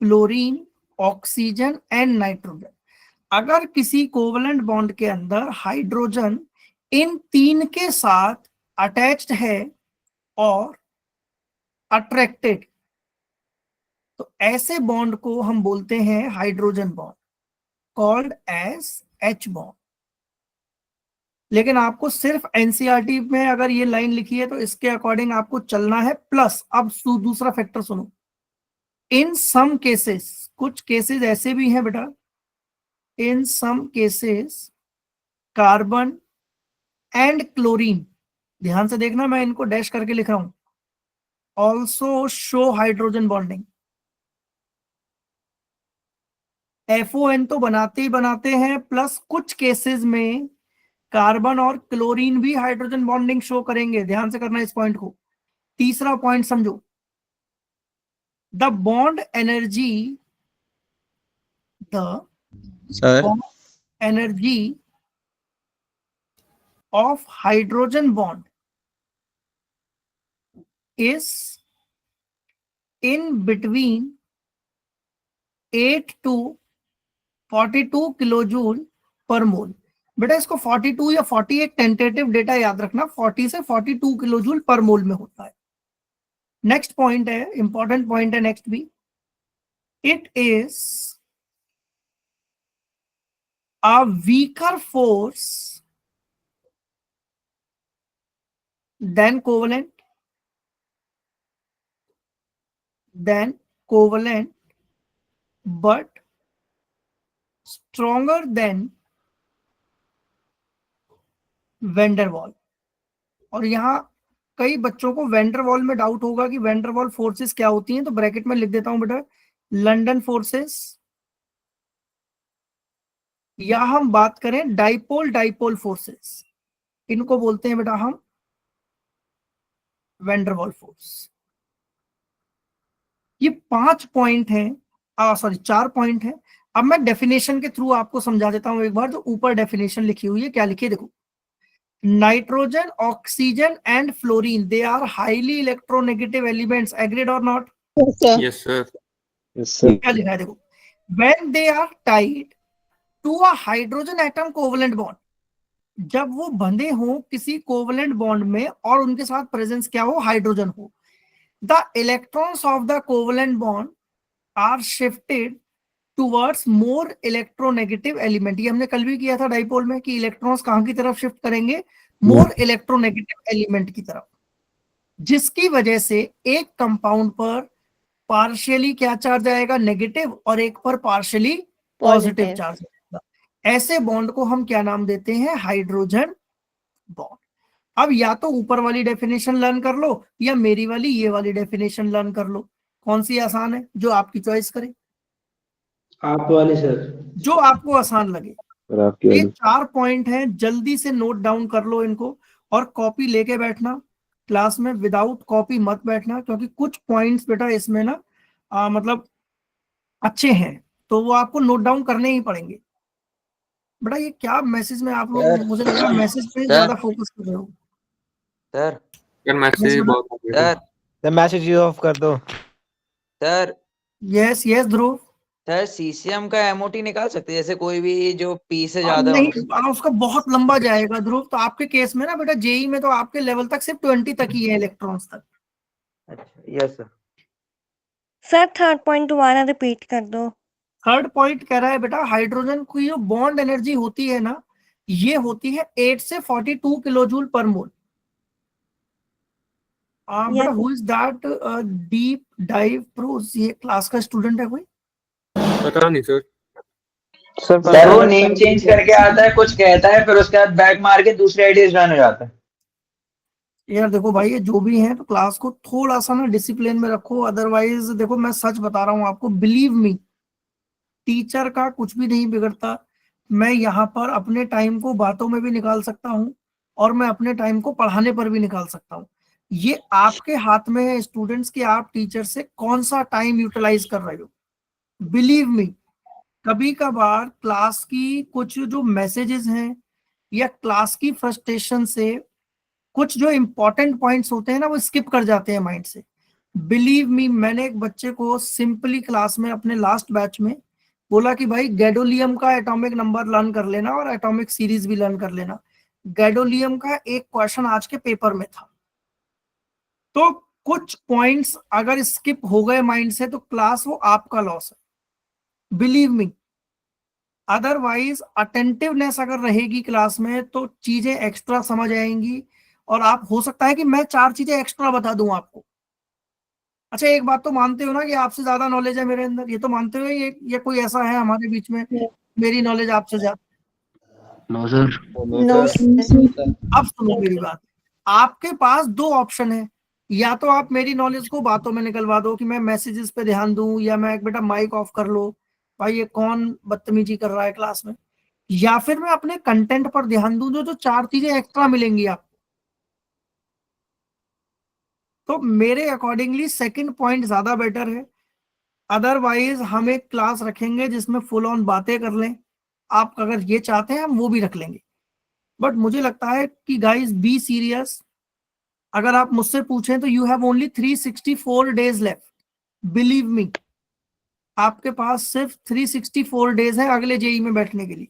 fluorine, oxygen and nitrogen. अगर किसी कोवलेंट बॉन्ड के अंदर हाइड्रोजन इन तीन के साथ अटैच्ड है और attracted, तो ऐसे बॉन्ड को हम बोलते हैं hydrogen bond, called as H bond. लेकिन आपको सिर्फ एनसीईआरटी में अगर ये लाइन लिखी है तो इसके अकॉर्डिंग आपको चलना है प्लस। अब दूसरा फैक्टर सुनो, इन सम केसेस, कुछ केसेस ऐसे भी हैं बेटा, in some cases carbon and chlorine, ध्यान से देखना मैं इनको डैश करके लिख रहा हूं, also show hydrogen bonding. FON तो बनाते ही बनाते हैं, प्लस कुछ केसेस में कार्बन और क्लोरीन भी हाइड्रोजन बॉन्डिंग शो करेंगे। ध्यान से करना इस पॉइंट को। तीसरा पॉइंट समझो, the bond energy, the bond energy of hydrogen bond is in between 8 to 42 kilojoule per mole. बेटा इसको 42 या 48 टेंटेटिव डेटा याद रखना, 40 से 42 किलोजूल पर मोल में होता है। नेक्स्ट पॉइंट है, इंपॉर्टेंट पॉइंट है नेक्स्ट भी, it is a weaker force then covalent but stronger than van der Waal। और यहां कई बच्चों को वैन डर वॉल में डाउट होगा कि वैन डर वॉल फोर्सेस क्या होती हैं, तो ब्रैकेट में लिख देता हूं बेटा, लंदन फोर्सेस, या हम बात करें डाइपोल फोर्सेस, इनको बोलते हैं बेटा हम वैन डर वॉल फोर्स। ये 5 पॉइंट हैं, सॉरी 4 पॉइंट हैं। अब मैं डेफिनेशन के थ्रू आपको समझा देता हूं एक बार, जो ऊपर डेफिनेशन लिखी हुई है, क्या लिखी है देखो, nitrogen, oxygen and fluorine, they are highly electronegative elements, agreed और नॉट? Yes sir. क्या लिखा है देखो, when they are tied to a hydrogen atom covalent bond, जब वो बंधे हो किसी कोवलेंट बॉन्ड में और उनके साथ प्रेजेंस क्या हो, हाइड्रोजन हो, the electrons of the covalent bond are shifted towards more electronegative element. ये हमने कल भी किया था डाइपोल में कि इलेक्ट्रॉन्स कहां की तरफ शिफ्ट करेंगे, मोर इलेक्ट्रोनेगेटिव एलिमेंट की तरफ, जिसकी वजह से एक कंपाउंड पर पार्शियली क्या चार्ज आएगा, नेगेटिव, और एक पर पार्शियली पॉजिटिव चार्ज आएगा। ऐसे बॉन्ड को हम क्या नाम देते हैं, हाइड्रोजन बॉन्ड। अब या तो ऊपर वाली डेफिनेशन लर्न कर लो या मेरी वाली ये वाली डेफिनेशन लर्न कर लो, कौन सी आसान है, जो आपकी चॉइस करे, आप वाली सर, जो आपको आसान लगे। ये 4 पॉइंट हैं, जल्दी से नोट डाउन कर लो इनको, और कॉपी लेके बैठना क्लास में, विदाउट कॉपी मत बैठना, क्योंकि कुछ पॉइंट्स बेटा इसमें ना मतलब अच्छे हैं, तो वो आपको नोट डाउन करने ही पड़ेंगे। बेटा ये क्या मैसेज में आप लोग, मुझे लग रहा है मैसेज पे ज्यादा फोकस कर रहे हो सर। यार मैसेज बहुत हो गया। सर मैसेज ऑफ कर दो सर। यस ध्रुव। सर सीसीएम का एमओटी निकाल सकते हैं, जैसे कोई भी जो पी से ज्यादा नहीं, उसका बहुत लंबा जाएगा ध्रुव। तो आपके केस में ना बेटा, जेई में तो आपके लेवल तक सिर्फ 20 तक ही है, इलेक्ट्रॉन्स तक। अच्छा yes sir. Sir third point दोबारा रिपीट कर दो। थर्ड पॉइंट कह रहा है बेटा, हाइड्रोजन की जो बॉन्ड एनर्जी होती है ना, ये होती है 8 से 42 किलोजूल पर मोल। बेटा who is that deep dive pros, ये क्लास का स्टूडेंट है कोई? पता नहीं सर। सर वो नेम चेंज करके आता है, कुछ कहता है, फिर उसके बाद बैक मार के दूसरे आइडियाज रन हो जाता है। यार देखो भाई, ये जो भी है तो क्लास को थोड़ा सा ना डिसिप्लिन में रखो, अदरवाइज देखो मैं सच बता रहा हूँ आपको, बिलीव मी, टीचर का कुछ भी नहीं बिगड़ता। मैं यहाँ पर अपने टाइम को बातों में भी निकाल सकता हूँ, और मैं अपने टाइम को पढ़ाने पर भी निकाल सकता हूँ। ये आपके हाथ में है स्टूडेंट्स कि आप टीचर से कौन सा टाइम यूटिलाइज कर रहे हो। बिलीव मी, कभी कभार क्लास की कुछ जो मैसेजेस हैं या क्लास की फ्रस्ट्रेशन से कुछ जो इंपॉर्टेंट पॉइंट्स होते हैं ना वो स्किप कर जाते हैं माइंड से। बिलीव मी, मैंने एक बच्चे को सिंपली क्लास में अपने लास्ट बैच में बोला कि भाई गैडोलियम का एटॉमिक नंबर लर्न कर लेना और एटॉमिक सीरीज भी लर्न कर लेना। गैडोलियम का एक क्वेश्चन आज के पेपर में था, तो कुछ पॉइंट्स अगर स्किप हो गए माइंड से तो क्लास वो आपका लॉस है। बिलीव मी, अदरवाइज अटेंटिवनेस अगर रहेगी क्लास में तो चीजें एक्स्ट्रा समझ आएंगी और आप हो सकता है कि मैं 4 चीजें एक्स्ट्रा बता दूं आपको। अच्छा, एक बात तो मानते हो ना कि आपसे ज्यादा नॉलेज है मेरे अंदर, ये तो मानते हो ये कोई ऐसा है हमारे बीच में मेरी नॉलेज आपसे ज्यादा? No sir. No sir. अब सुनो मेरी बात, आपके पास 2 ऑप्शन है, या तो आप मेरी नॉलेज को बातों में निकलवा दो कि मैं मैसेजेस पे ध्यान दूं, या मैं एक बेटा माइक ऑफ कर लो, भाई ये कौन बदतमीजी कर रहा है क्लास में, या फिर मैं अपने कंटेंट पर ध्यान दूं जो 4 चीजें एक्स्ट्रा मिलेंगी आपको। तो मेरे अकॉर्डिंगली सेकंड पॉइंट ज्यादा बेटर है। अदरवाइज हम एक क्लास रखेंगे जिसमें फुल ऑन बातें कर लें, आप अगर ये चाहते हैं हम वो भी रख लेंगे, बट मुझे लगता है कि गाइस बी सीरियस। अगर आप मुझसे पूछें तो you have only 364 days left. Believe me, आपके पास सिर्फ 364 डेज है अगले जेई में बैठने के लिए,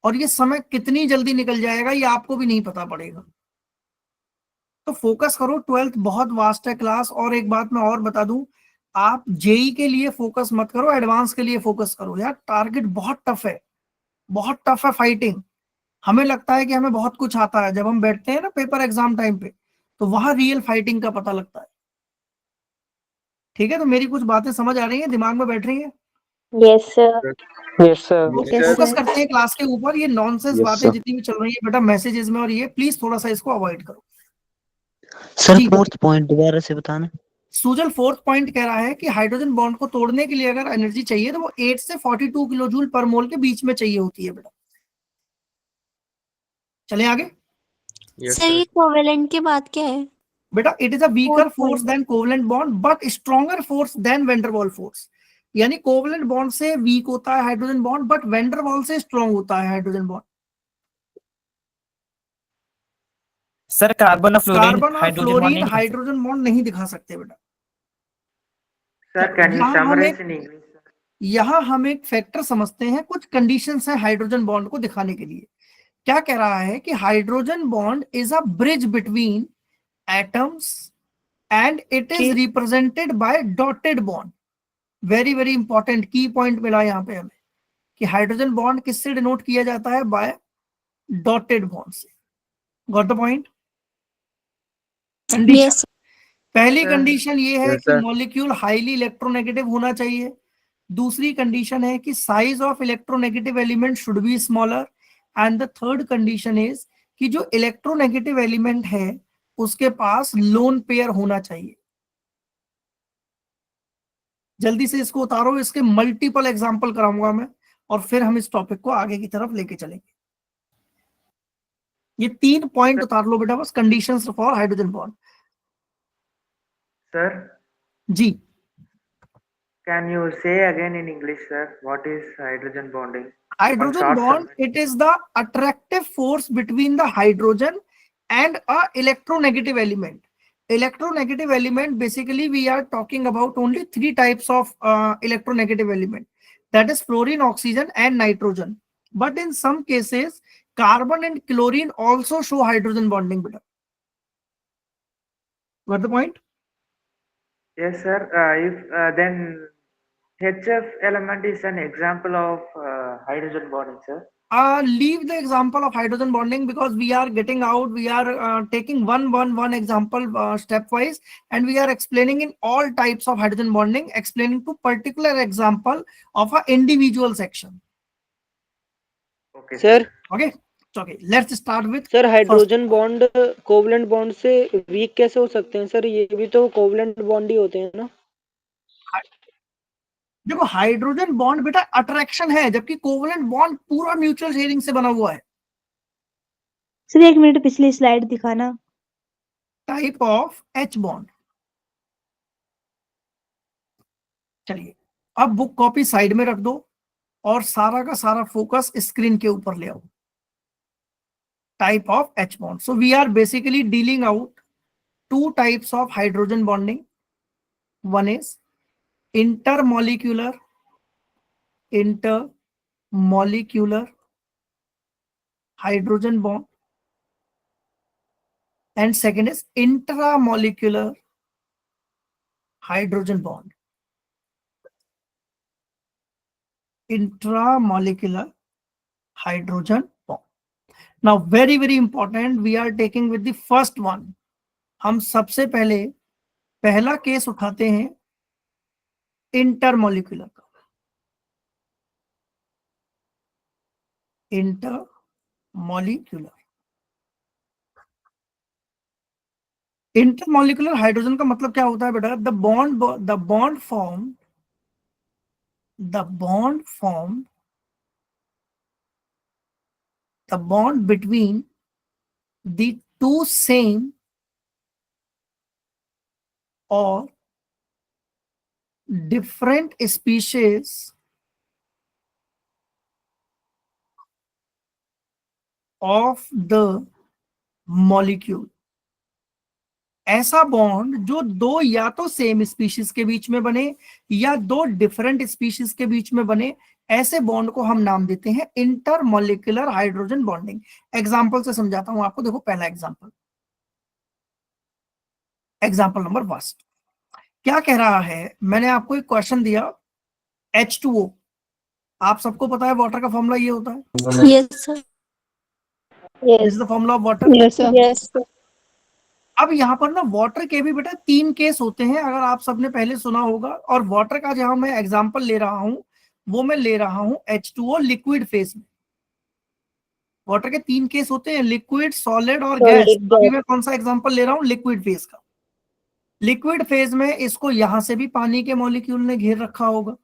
और ये समय कितनी जल्दी निकल जाएगा ये आपको भी नहीं पता पड़ेगा। तो फोकस करो, 12th बहुत वास्ट है क्लास। और एक बात मैं और बता दूं, आप जेई के लिए फोकस मत करो, एडवांस के लिए फोकस करो। यार टारगेट बहुत टफ है, बहुत टफ है फाइटिंग। हमें लगता है कि हमें बहुत कुछ आता है, जब हम बैठते हैं ना पेपर एग्जाम टाइम पे तो वहां रियल फाइटिंग का पता लगता है। ठीक है, तो मेरी कुछ बातें समझ आ रही हैं, दिमाग में बैठ रही हैं? Yes sir. Yes sir. Focus करते हैं क्लास के ऊपर। ये नॉनसेंस Yes, बातें sir. जितनी भी चल रही है बेटा मैसेजेस में, और ये प्लीज थोड़ा सा इसको अवॉइड करो। सर जी, फोर्थ पॉइंट दोबारा से बताना। सुजल 4th पॉइंट कह रहा है कि हाइड्रोजन बॉन्ड को तोड़ने के लिए अगर एनर्जी चाहिए तो वो 8 से 42 किलो जूल पर मोल के बीच में चाहिए होती है बेटा। चले आगे। सर ये कोवेलेंट की बात क्या है? बेटा it is a weaker Fourth force point. Than covalent bond but stronger force than van der Waals force. यानी कोवलेंट बॉन्ड से वीक होता है हाइड्रोजन बॉन्ड, बट वेंडरवॉल से स्ट्रॉन्ग होता है हाइड्रोजन बॉन्ड। सर कार्बन और फ्लोरीन कार्बन और हाइड्रोजन बॉन्ड फ्लोरीन नहीं दिखा सकते। हाइड्रोजन बॉन्ड नहीं दिखा सकते बेटा। Sir, can you यहाँ हम summarize in एक English? यहाँ हम एक फैक्टर समझते हैं, कुछ कंडीशंस हैं हाइड्रोजन बॉन्ड को दिखाने के लिए। क्या कह रहा है कि hydrogen bond is a bridge between atoms and it is represented by dotted bond. Very very important की पॉइंट मिला यहाँ पे हमें कि हाइड्रोजन बॉन्ड किससे डिनोट किया जाता है? बाय डॉटेड बॉन्ड से। Got the point? Condition, Yes. पहली Sir. कंडीशन ये है Yes, कि sir. मॉलिक्यूल हाईली इलेक्ट्रोनेगेटिव होना चाहिए। दूसरी कंडीशन है कि size of electronegative element should be smaller. And the third condition is कि जो इलेक्ट्रोनेगेटिव एलिमेंट है उसके पास लोन पेयर होना चाहिए। जल्दी से इसको उतारो, इसके मल्टीपल एग्जांपल कराऊंगा मैं और फिर हम इस टॉपिक को आगे की तरफ लेके चलेंगे। ये 3 पॉइंट उतार लो बेटा बस, conditions for hydrogen bond. Sir, जी, can you say again in English, sir? What is hydrogen bonding? One hydrogen short bond summary. It is the attractive force between the hydrogen and a electronegative element. Electronegative element, basically we are talking about only 3 types of electronegative element, that is fluorine, oxygen and nitrogen. But in some cases carbon and chlorine also show hydrogen bonding better. Got the point? Yes, sir. If then HF element is an example of hydrogen bonding, sir. Leave the example of hydrogen bonding because we are getting out, we are taking one example stepwise, and we are explaining in all types of hydrogen bonding, explaining to particular example of a individual section. Okay. Sir Okay, okay, let's start with sir first. Hydrogen bond covalent bond से week कैसे हो सकते हैं sir? ये भी तो covalent bond ही होते हैं ना। देखो हाइड्रोजन बॉन्ड बेटा अट्रैक्शन है, जबकि कोवलेंट बॉन्ड पूरा म्यूचुअल शेयरिंग से बना हुआ है। सर 1 मिनट पिछली स्लाइड दिखाना। Type of H bond. चलिए अब बुक कॉपी साइड में रख दो और सारा का सारा फोकस स्क्रीन के ऊपर ले आओ। Type of H bond. So we are basically dealing out two types of hydrogen bonding. One is intermolecular hydrogen bond, and second is intramolecular hydrogen bond. Intramolecular hydrogen bond. Now very important, we are taking with the first one. हम सबसे पहले पहला case उठाते हैं intermolecular का। Intermolecular hydrogen का मतलब क्या होता है बेटा? The bond between the two same or different species of the molecule. ऐसा बॉन्ड जो दो या तो सेम स्पीशीज के बीच में बने या दो डिफरेंट स्पीशीज के बीच में बने, ऐसे बॉन्ड को हम नाम देते हैं इंटरमोलिकुलर हाइड्रोजन बॉन्डिंग। एग्जांपल से समझाता हूं आपको। देखो पहला एग्जांपल नंबर 1 क्या कह रहा है? मैंने आपको एक क्वेश्चन दिया H2O। आप सबको पता है वाटर का फॉर्मूला ये होता है। Yes sir. This is the formula of water. Yes sir. Yes अब यहाँ पर ना वाटर के भी बेटा 3 केस होते हैं, अगर आप सबने पहले सुना होगा। और वाटर का जहां मैं एग्जांपल ले रहा हूं वो मैं ले रहा हूं H2O लिक्विड फेज में। वाटर के 3 केस होते हैं, लिक्विड, सॉलिड और गैस। अभी मैं कौन सा एग्जांपल ले रहा हूं? लिक्विड फेज का। लिक्विड फेज में इसको यहां से भी पानी के मॉलिक्यूल ने घेर रखा होगा,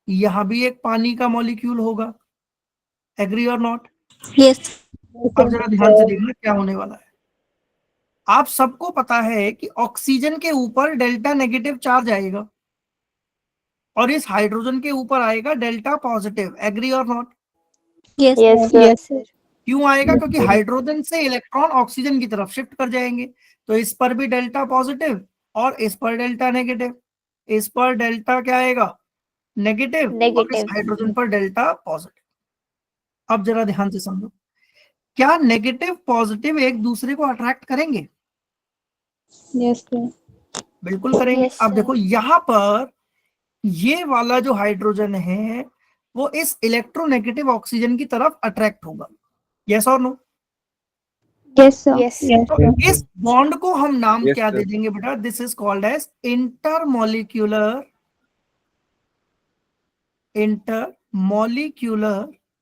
यहां भी एक पानी का मॉलिक्यूल होगा। एग्री और नॉट? यस। अब जरा ध्यान से देखना क्या होने वाला है। आप सबको पता है कि ऑक्सीजन के ऊपर डेल्टा नेगेटिव चार्ज आएगा और इस हाइड्रोजन के ऊपर आएगा डेल्टा पॉजिटिव। एग्री और नॉट? Yes yes sir. क्यों आएगा? क्योंकि हाइड्रोजन से इलेक्ट्रॉन ऑक्सीजन की तरफ शिफ्ट कर जाएंगे, तो इस पर भी डेल्टा पॉजिटिव और इस पर डेल्टा नेगेटिव। इस पर डेल्टा क्या आएगा? नेगेटिव। और इस हाइड्रोजन पर डेल्टा पॉजिटिव। अब जरा ध्यान से समझो, क्या नेगेटिव पॉजिटिव एक दूसरे को अट्रैक्ट करेंगे? Yes sir. बिल्कुल करेंगे। Yes, अब sir. देखो यहाँ पर ये वाला जो हाइड्रोजन है वो इस इलेक्ट्रोनेगेटिव ऑक्सीजन की तरफ अट्रैक्ट होगा। यस और नो? Yes sir. यस तो इस बॉन्ड को हम नाम Yes, क्या sir. दे देंगे बेटा? This is called as intermolecular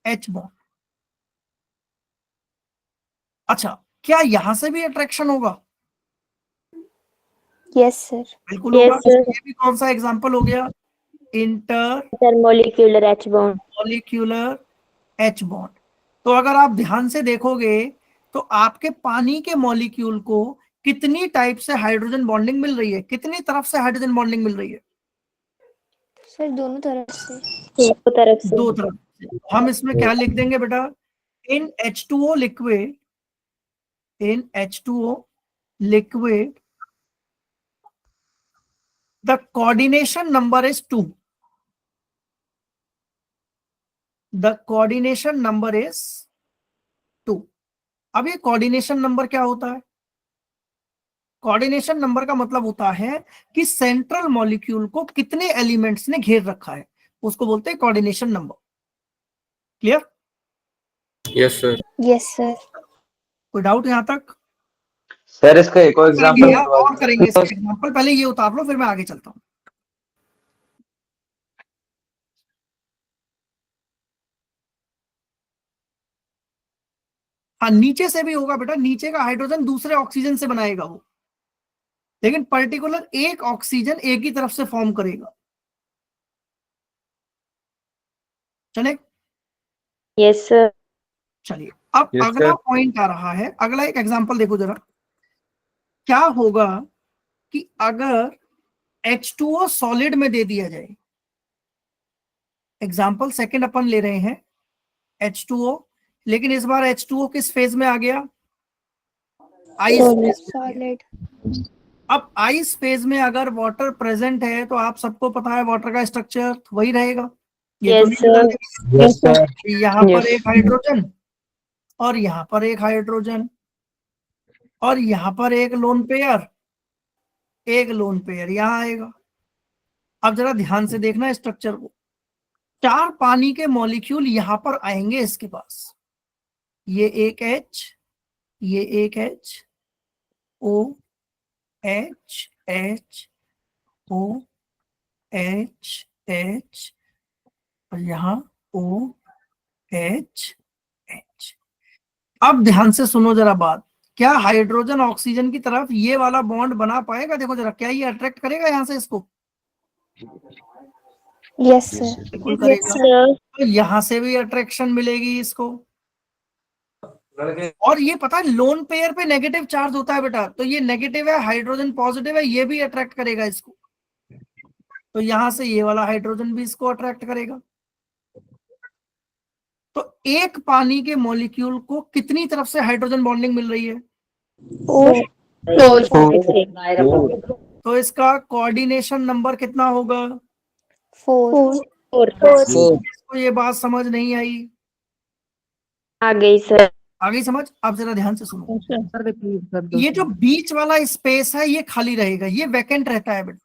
H bond. अच्छा, क्या यहां से भी अट्रैक्शन होगा? Yes sir. बिल्कुल होगा। ये भी कौन सा एग्जांपल हो गया? Intermolecular H bond. Molecular H bond. तो अगर आप ध्यान से देखोगे तो आपके पानी के मॉलिक्यूल को कितनी टाइप से हाइड्रोजन बॉन्डिंग मिल रही है? कितनी तरफ से हाइड्रोजन बॉन्डिंग मिल रही है? सर दोनों तरफ से। दो तरफ से। हम इसमें क्या लिख देंगे बेटा? इन H2O liquid the coordination number is 2. The coordination number is 2. अब ये कोऑर्डिनेशन नंबर क्या होता है? कोऑर्डिनेशन नंबर का मतलब होता है कि सेंट्रल मॉलिक्यूल को कितने एलिमेंट्स ने घेर रखा है, उसको बोलते हैं coordination number. Clear? Yes sir. Yes sir. कोई डाउट यहां तक? सर इसका एक और एग्जांपल और करेंगे इसका एग्जांपल। पहले ये उतार लो फिर मैं आगे चलता हूं। हाँ, नीचे से भी होगा बेटा। नीचे का हाइड्रोजन दूसरे ऑक्सीजन से बनाएगा वो, लेकिन पर्टिकुलर एक ऑक्सीजन एक ही तरफ से फॉर्म करेगा। चले? Yes sir. चलिए अब Yes, अगला sir. पॉइंट आ रहा है, अगला एक एग्जांपल देखो जरा, क्या होगा कि अगर H2O सॉलिड में दे दिया जाए। एग्जांपल सेकंड अपन ले रहे हैं H2O, लेकिन इस बार H2O किस फेज में आ गया? आइस फेज में आ गया। अब आइस फेज में अगर वाटर प्रेजेंट है तो आप सबको पता है वाटर का स्ट्रक्चर वही रहेगा, ये तो नहीं बदलेगा। Yes, sir. यहाँ पर एक हाइड्रोजन और यहाँ पर एक हाइड्रोजन और यहाँ पर एक लोन पेयर, एक लोन पेयर यहाँ आएगा। अब जरा ध्यान से देखना स्ट्रक्चर को, 4 पानी के मॉलिक्यूल यहाँ पर आएंगे इसके पास, ये एक H, ये एक H, O H H O H H और यहाँ O H H। अब ध्यान से सुनो जरा बात, क्या हाइड्रोजन ऑक्सीजन की तरफ ये वाला बॉन्ड बना पाएगा? देखो जरा, क्या ये अट्रैक्ट करेगा यहाँ से इसको? Yes sir. बिल्कुल करेगा। तो यहाँ से भी अट्रैक्शन मिलेगी इसको। और ये पता है लोन पेयर पे नेगेटिव चार्ज होता है बेटा, तो ये नेगेटिव है, हाइड्रोजन पॉजिटिव है, ये भी अट्रैक्ट करेगा इसको। तो यहां से ये वाला हाइड्रोजन भी इसको अट्रैक्ट करेगा। तो एक पानी के मॉलिक्यूल को कितनी तरफ से हाइड्रोजन बॉन्डिंग मिल रही है? तो इसका कोऑर्डिनेशन नंबर कितना होगा? 4। इसको ये बात समझ नहीं आई? आ गई सर। आ गई समझ? अब जरा ध्यान से सुनो, ये जो बीच वाला स्पेस है ये खाली रहेगा, ये वैकेंट रहता है बेटा।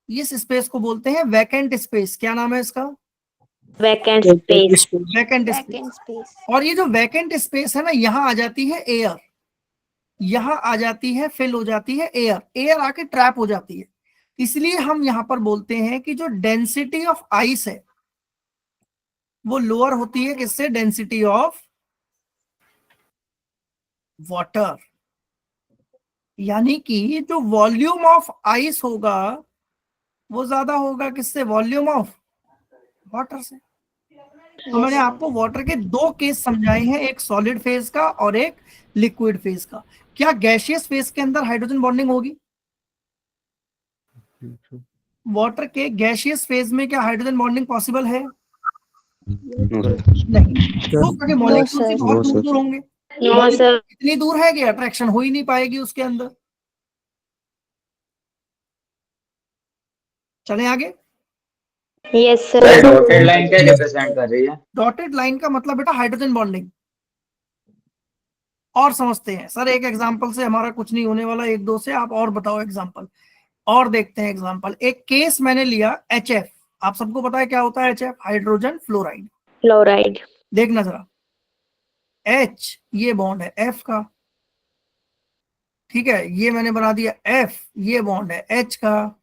इस स्पेस को बोलते हैं वैकेंट स्पेस। क्या नाम है इसका? Vacant space. Vacant space. और ये जो वैकेंट स्पेस है ना, यहाँ आ जाती है एयर, यहाँ आ जाती है, फिल हो जाती है एयर, एयर आके ट्रैप हो जाती है। इसलिए हम यहाँ पर बोलते हैं कि जो डेंसिटी ऑफ आइस है वो लोअर होती है किससे? Density of water. यानी कि जो वॉल्यूम ऑफ आइस होगा वो ज्यादा होगा किससे? वॉल्यूम ऑफ वाटर से। तो मैंने आपको वाटर के 2 केस समझाए हैं, एक सॉलिड फेज का और एक लिक्विड फेज का। क्या गैसियस फेज के अंदर हाइड्रोजन बॉन्डिंग होगी? वाटर के गैसियस फेज में क्या हाइड्रोजन बॉन्डिंग पॉसिबल है? नहीं। तो मॉलिक्यूल से बहुत दूर दूर होंगे, इतनी दूर है कि अट्रैक्शन हो ही नहीं पाएगी उसके अंदर। चलें आगे। Yes sir. डॉटेड लाइन क्या रिप्रेजेंट कर रही है? डॉटेड लाइन का मतलब बेटा हाइड्रोजन बॉन्डिंग। और समझते हैं सर, एक एग्जांपल से हमारा कुछ नहीं होने वाला, 1-2 से आप और बताओ एग्जांपल, और देखते हैं एग्जांपल। एक केस मैंने लिया HF, आप सबको पता है क्या होता है HF? Hydrogen fluoride. फ्लोराइड। देखना जरा, H ये बॉन्ड है F का, ठीक है, ये मैंने बना दिया F, ये बॉन्ड है H का।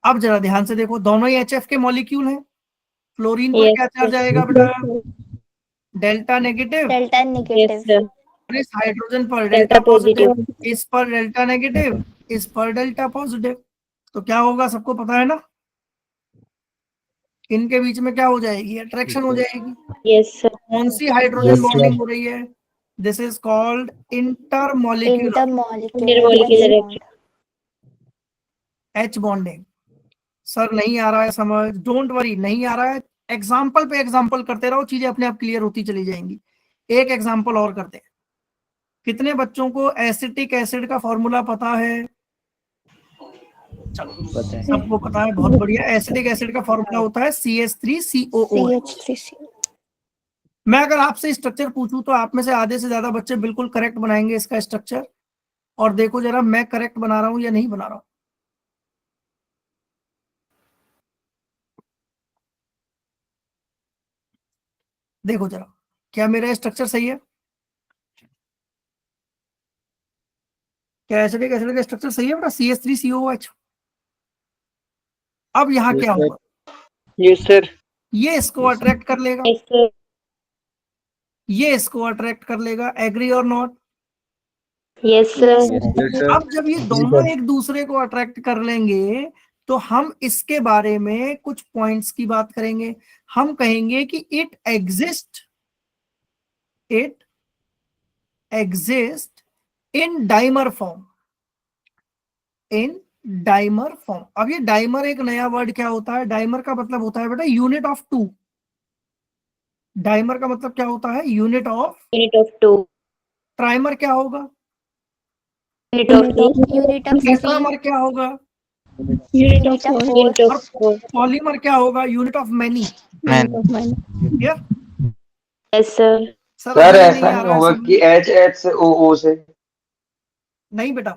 अब जरा ध्यान से देखो, दोनों ही HF के मॉलिक्यूल हैं। फ्लोरीन पर क्या चार्ज आएगा बेटा? Delta negative. Delta negative. इस हाइड्रोजन पर डेल्टा पॉजिटिव, इस पर डेल्टा नेगेटिव, इस पर डेल्टा पॉजिटिव। तो क्या होगा सबको पता है ना, इनके बीच में क्या हो जाएगी? अट्रैक्शन हो जाएगी। Yes sir. कौन सी हाइड्रोजन बॉन्डिंग हो रही है? This is called intermolecular H bonding. Sir नहीं आ रहा है समझ? डोंट वरी, नहीं आ रहा है, एग्जाम्पल पे एग्जाम्पल करते रहो, चीजें अपने आप क्लियर होती चली जाएंगी। एक एग्जाम्पल और करते हैं। कितने बच्चों को एसिटिक एसिड का फॉर्मूला पता है? चलो सबको पता है, बहुत बढ़िया। एसिटिक एसिड का फॉर्मूला होता है CH3COOH। मैं अगर आपसे स्ट्रक्चर पूछूं तो आप में से आधे से ज्यादा बच्चे बिल्कुल करेक्ट बनाएंगे इसका स्ट्रक्चर। और देखो जरा मैं करेक्ट बना रहा हूं या नहीं बना रहा हूं। देखो जरा, क्या मेरा स्ट्रक्चर सही है? क्या एसिडिक एसिड का स्ट्रक्चर सही है बेटा? CH3COOH। अब यहाँ क्या होगा? Yes sir. ये इसको अट्रैक्ट कर लेगा, ये इसको अट्रैक्ट कर लेगा। एग्री और नॉट? Yes sir. अब जब ये दोनों एक दूसरे को अट्रैक्ट कर लेंगे तो हम इसके बारे में कुछ पॉइंट्स की बात करेंगे। हम कहेंगे कि it exist it exist in dimer form. In dimer form. अब ये डाइमर एक नया वर्ड क्या होता है? डाइमर का मतलब होता है बेटा यूनिट ऑफ टू। डाइमर का मतलब क्या होता है? Unit of to. ट्राइमर क्या होगा? यूनिट ऑफ टेट्रामर क्या होगा? यूनिट ऑफ और पॉलीमर क्या होगा? Unit of many. Clear? Yes sir. Sir sir अभी भी ऐसा नहीं आ नहीं रहा है होगा समझ? कि H से O से? नहीं बेटा,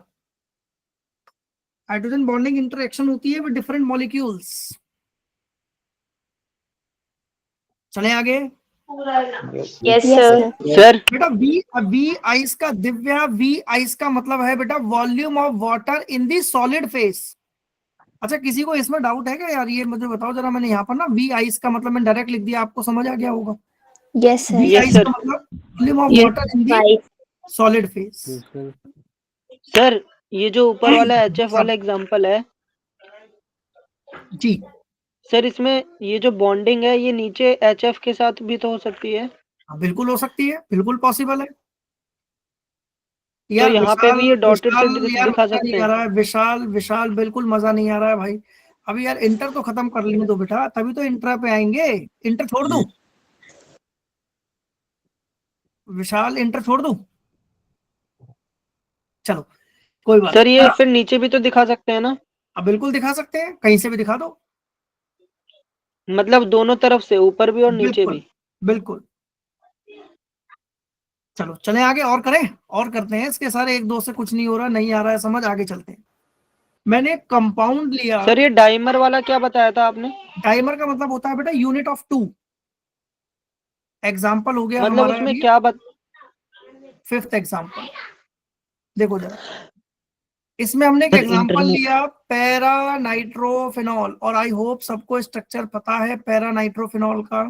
हाइड्रोजन बॉन्डिंग इंटरेक्शन होती है विद डिफरेंट मॉलिक्यूल्स। चले आगे। Yes sir. सर बेटा वी आइस का दिव्या, वी आइस का मतलब है बेटा volume of water in the solid face. अच्छा, किसी को इसमें डाउट है क्या यार? ये मुझे बताओ जरा। मैंने यहाँ पर ना वी आइस का मतलब मैंने डायरेक्ट लिख दिया, आपको समझ आ गया होगा। Yes we Yes, ice sir. का मतलब volume of water in the solid phase. Sir ये जो ऊपर वाला HF वाला एग्जांपल है जी सर, इसमें ये जो बॉन्डिंग है ये नीचे HF के साथ भी तो हो सकती है। हाँ, बिल्कुल हो सकती है, बिल्कुल पॉसिबल है तो यार। यहाँ पे विशाल भी ये डॉटेड से विशाल यार दिखा मजा सकते नहीं आ हैं। रहा है। विशाल विशाल बिल्कुल मजा नहीं आ रहा है भाई। अभी यार इंटर तो खत्म कर लेने दो बेटा, तभी तो इंटर पे आएंगे। इंटर छोड़ दूं? विशाल इंटर छोड़ दूं? चलो कोई बात सर नहीं। ये फिर नीचे भी तो दिखा सकते हैं ना? अब बिल्कुल दिखा सकते हैं, कहीं से भी दिखा दो। मतलब दोनों तरफ से, ऊपर भी और नीचे बिल्कुल भी। बिल्कुल। चलो चलें आगे और करें, और करते हैं इसके सारे। एक दो से कुछ नहीं हो रहा, नहीं आ रहा है समझ, आगे चलते हैं। मैंने कंपाउंड लिया। सर ये डाइमर वाला क्या बताया था आपने? डाइमर का मतलब होता है बेटा यूनिट ऑफ टू। एग्जाम्पल हो गया मतलब हमारा उसमें ये क्या फिफ्थ एग्जाम्पल। देखो जरा, इसमें हमने एक एग्जांपल लिया पैरा नाइट्रोफिनॉल, और आई होप सबको स्ट्रक्चर पता है पैरा नाइट्रोफिनॉल का।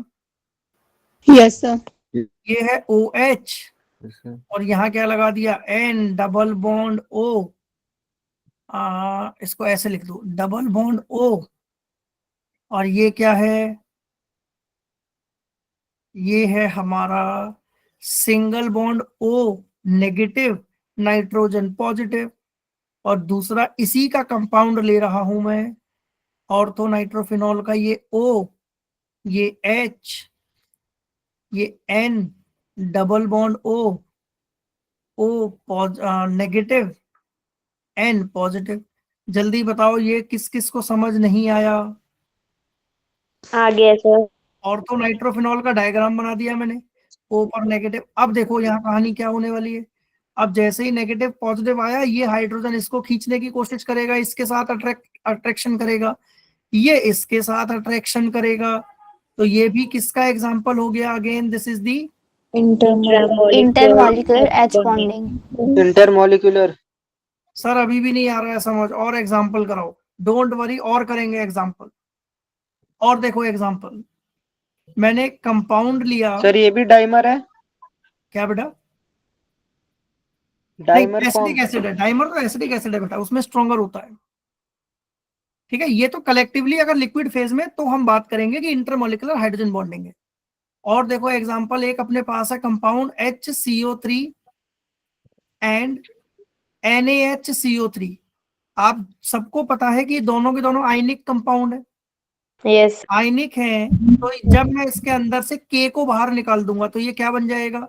Yes sir. ये है OH, और यहाँ क्या लगा दिया? N double bond O। इसको ऐसे लिख दो, डबल बॉन्ड O। और ये क्या है? ये है हमारा single bond O negative, nitrogen positive. और दूसरा इसी का कंपाउंड ले रहा हूं मैं, ऑर्थो नाइट्रोफिनॉल का। ये O, ये H, ये N double bond O negative, N positive. जल्दी बताओ ये किस किस को समझ नहीं आया? आ गया सर। ऑर्थो नाइट्रोफिनॉल का डायग्राम बना दिया मैंने, O पर नेगेटिव। अब देखो यहाँ कहानी क्या होने वाली है। अब जैसे ही नेगेटिव पॉजिटिव आया, ये हाइड्रोजन इसको खींचने की कोशिश करेगा, इसके साथ अट्रैक्शन करेगा, ये इसके साथ अट्रैक्शन करेगा। तो ये भी किसका एग्जांपल हो गया? Again this is the intermolecular H bonding. Intermolecular. Sir अभी भी नहीं आ रहा है समझ, और एग्जांपल कराओ। डोंट वरी, और करेंगे एग्जांपल। और देखो एग्जांपल, मैंने कंपाउंड लिया। सर ये भी डाइमर है? क्या बेटा? नहीं, डाइमर एसिडिक फॉर्म। एसिड है। डाइमर तो एसिडिक एसिड है बेटा, उसमें स्ट्रॉन्गर होता है। ठीक है, ये तो कलेक्टिवली अगर लिक्विड फेज में तो हम बात करेंगे कि इंटरमॉलिक्यूलर हाइड्रोजन बॉन्डिंग है। और देखो एग्जांपल एक अपने पास है, कंपाउंड HCO3 एंड NaHCO3। आप सबको पता है कि दोनों के दोनों आयनिक कंपाउंड है। यस। आयनिक है, तो जब मैं इसके अंदर से K को बाहर निकाल दूंगा तो ये क्या बन जाएगा?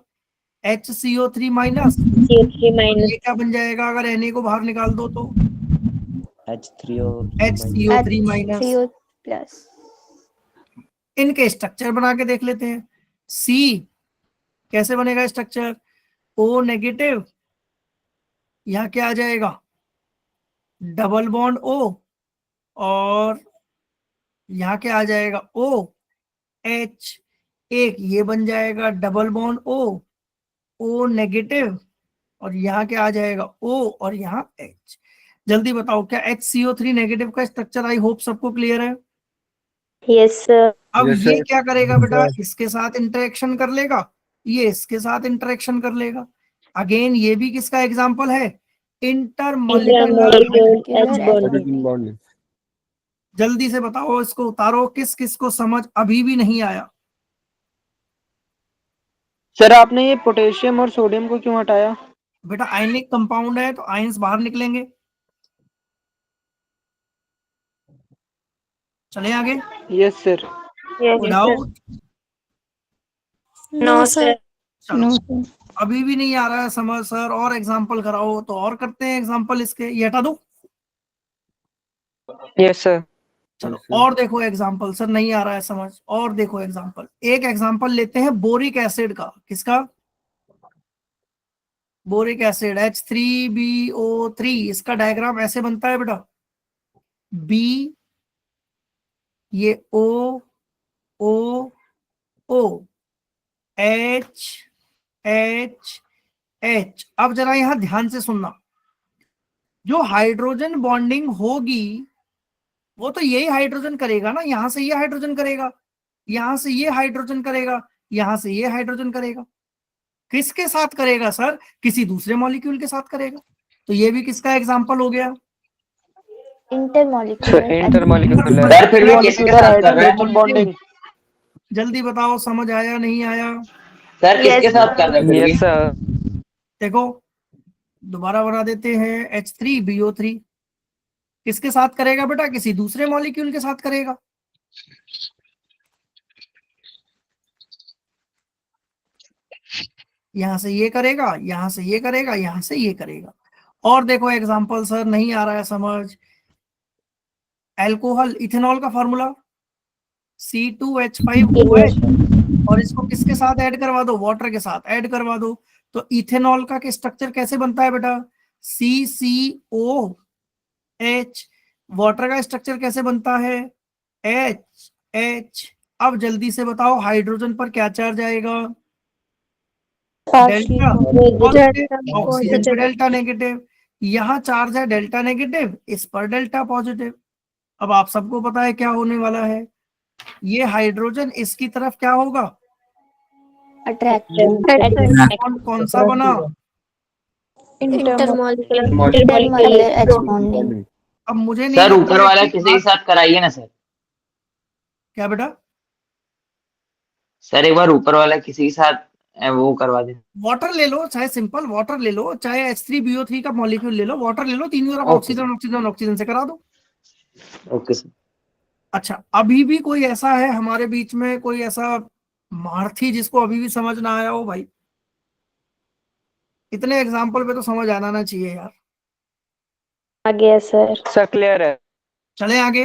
HCO3 minus. ये क्या बन जाएगा अगर Na को बाहर निकाल दो तो? HCO3 minus. HCO plus. इनके स्ट्रक्चर बना के देख लेते हैं। C कैसे बनेगा स्ट्रक्चर? O नेगेटिव, यहाँ क्या आ जाएगा? डबल बॉन्ड O, और यहाँ क्या आ जाएगा? OH। एक ये बन जाएगा डबल बॉन्ड O नेगेटिव, और यहाँ क्या आ जाएगा? O, और यहाँ H। जल्दी बताओ क्या HCO3 नेगेटिव का स्ट्रक्चर आई होप सबको क्लियर है? Yes sir. अब Yes, ये sir. क्या करेगा बेटा? इसके साथ इंटरेक्शन कर लेगा, ये इसके साथ इंटरेक्शन कर लेगा। अगेन ये भी किसका एग्जांपल है? इंटरमॉलिक्यूलर। Hydrogen bonding. जल्दी से बताओ, इसको उतारो, किस किस को समझ अभी भी नहीं आया? सर आपने ये पोटेशियम और सोडियम को क्यों हटाया? बेटा आयनिक कंपाउंड है तो आयंस बाहर निकलेंगे। चले आगे। Yes sir. कोई डाउट? No sir. चलो अभी भी नहीं आ रहा है समझ सर, और एग्जांपल कराओ तो और करते हैं एग्जांपल इसके। ये हटा दो। Yes sir. चलो और देखो एग्जांपल। सर नहीं आ रहा है समझ, और देखो एग्जांपल। एक एग्जांपल लेते हैं बोरिक एसिड का। किसका? Boric acid H3BO3। इसका डायग्राम ऐसे बनता है बेटा, B, ये O, O, O, H, H, H। अब जरा यहां ध्यान से सुनना, जो हाइड्रोजन बॉन्डिंग होगी वो तो यही हाइड्रोजन करेगा ना, यहां से ये हाइड्रोजन करेगा, यहां से ये हाइड्रोजन करेगा, यहां से ये हाइड्रोजन करेगा। किसके साथ करेगा सर? किसी दूसरे मॉलिक्यूल के साथ करेगा। तो ये भी किसका एग्जांपल हो गया? इंटरमॉलिक्यूलर। सर फिर वो किसके साथ कर रहा है? बॉन्डिंग। जल्दी बताओ, समझ आया नहीं आया? सर किसके साथ कर रहा है फिर भी? Yes sir. देखो दोबारा बना देते हैं। H3BO3 किसके साथ करेगा बेटा? किसी दूसरे मॉलिक्यूल के साथ करेगा। यहां से ये करेगा, यहां से ये करेगा, यहां से ये करेगा। और देखो एग्जांपल। सर नहीं आ रहा है समझ। अल्कोहल, इथेनॉल का फॉर्मूला C2H5OH, और इसको किसके साथ ऐड करवा दो? वाटर के साथ ऐड करवा दो। तो इथेनॉल का स्ट्रक्चर कैसे बनता है बेटा? CCOH। वाटर का स्ट्रक्चर कैसे बनता है? HH। अब जल्दी से बताओ हाइड्रोजन पर क्या चार्ज आएगा? डेल्टा पॉजिटिव, ऑक्सीजन पर डेल्टा नेगेटिव। यहाँ चार्ज है डेल्टा नेगेटिव, इस पर डेल्टा पॉजिटिव। अब आप सबको पता है क्या होने वाला है। ये हाइड्रोजन इसकी तरफ क्या होगा? अट्रैक्टिव। कौन सा बना? Intermolecular H bonding. अब मुझे नहीं सर लगता ऊपर है वाला कि किसी के साथ कराइए ना सर। क्या बेटा? सर एक बार ऊपर वाला किसी के साथ वो करवा दे। वाटर ले लो, चाहे सिंपल वाटर ले लो, चाहे H3BO3 का मॉलिक्यूल ले लो, वाटर ले लो, तीनों तरफ ऑक्सीजन ऑक्सीजन ऑक्सीजन से करा दो। Okay sir. अच्छा अभी भी कोई ऐसा है हमारे बीच में, कोई ऐसा मार्थी जिसको अभी भी समझ ना आया हो? भाई इतने एग्जाम्पल पे तो समझ आना ना चाहिए यार। आगे सर। सर क्लियर है। चले आगे।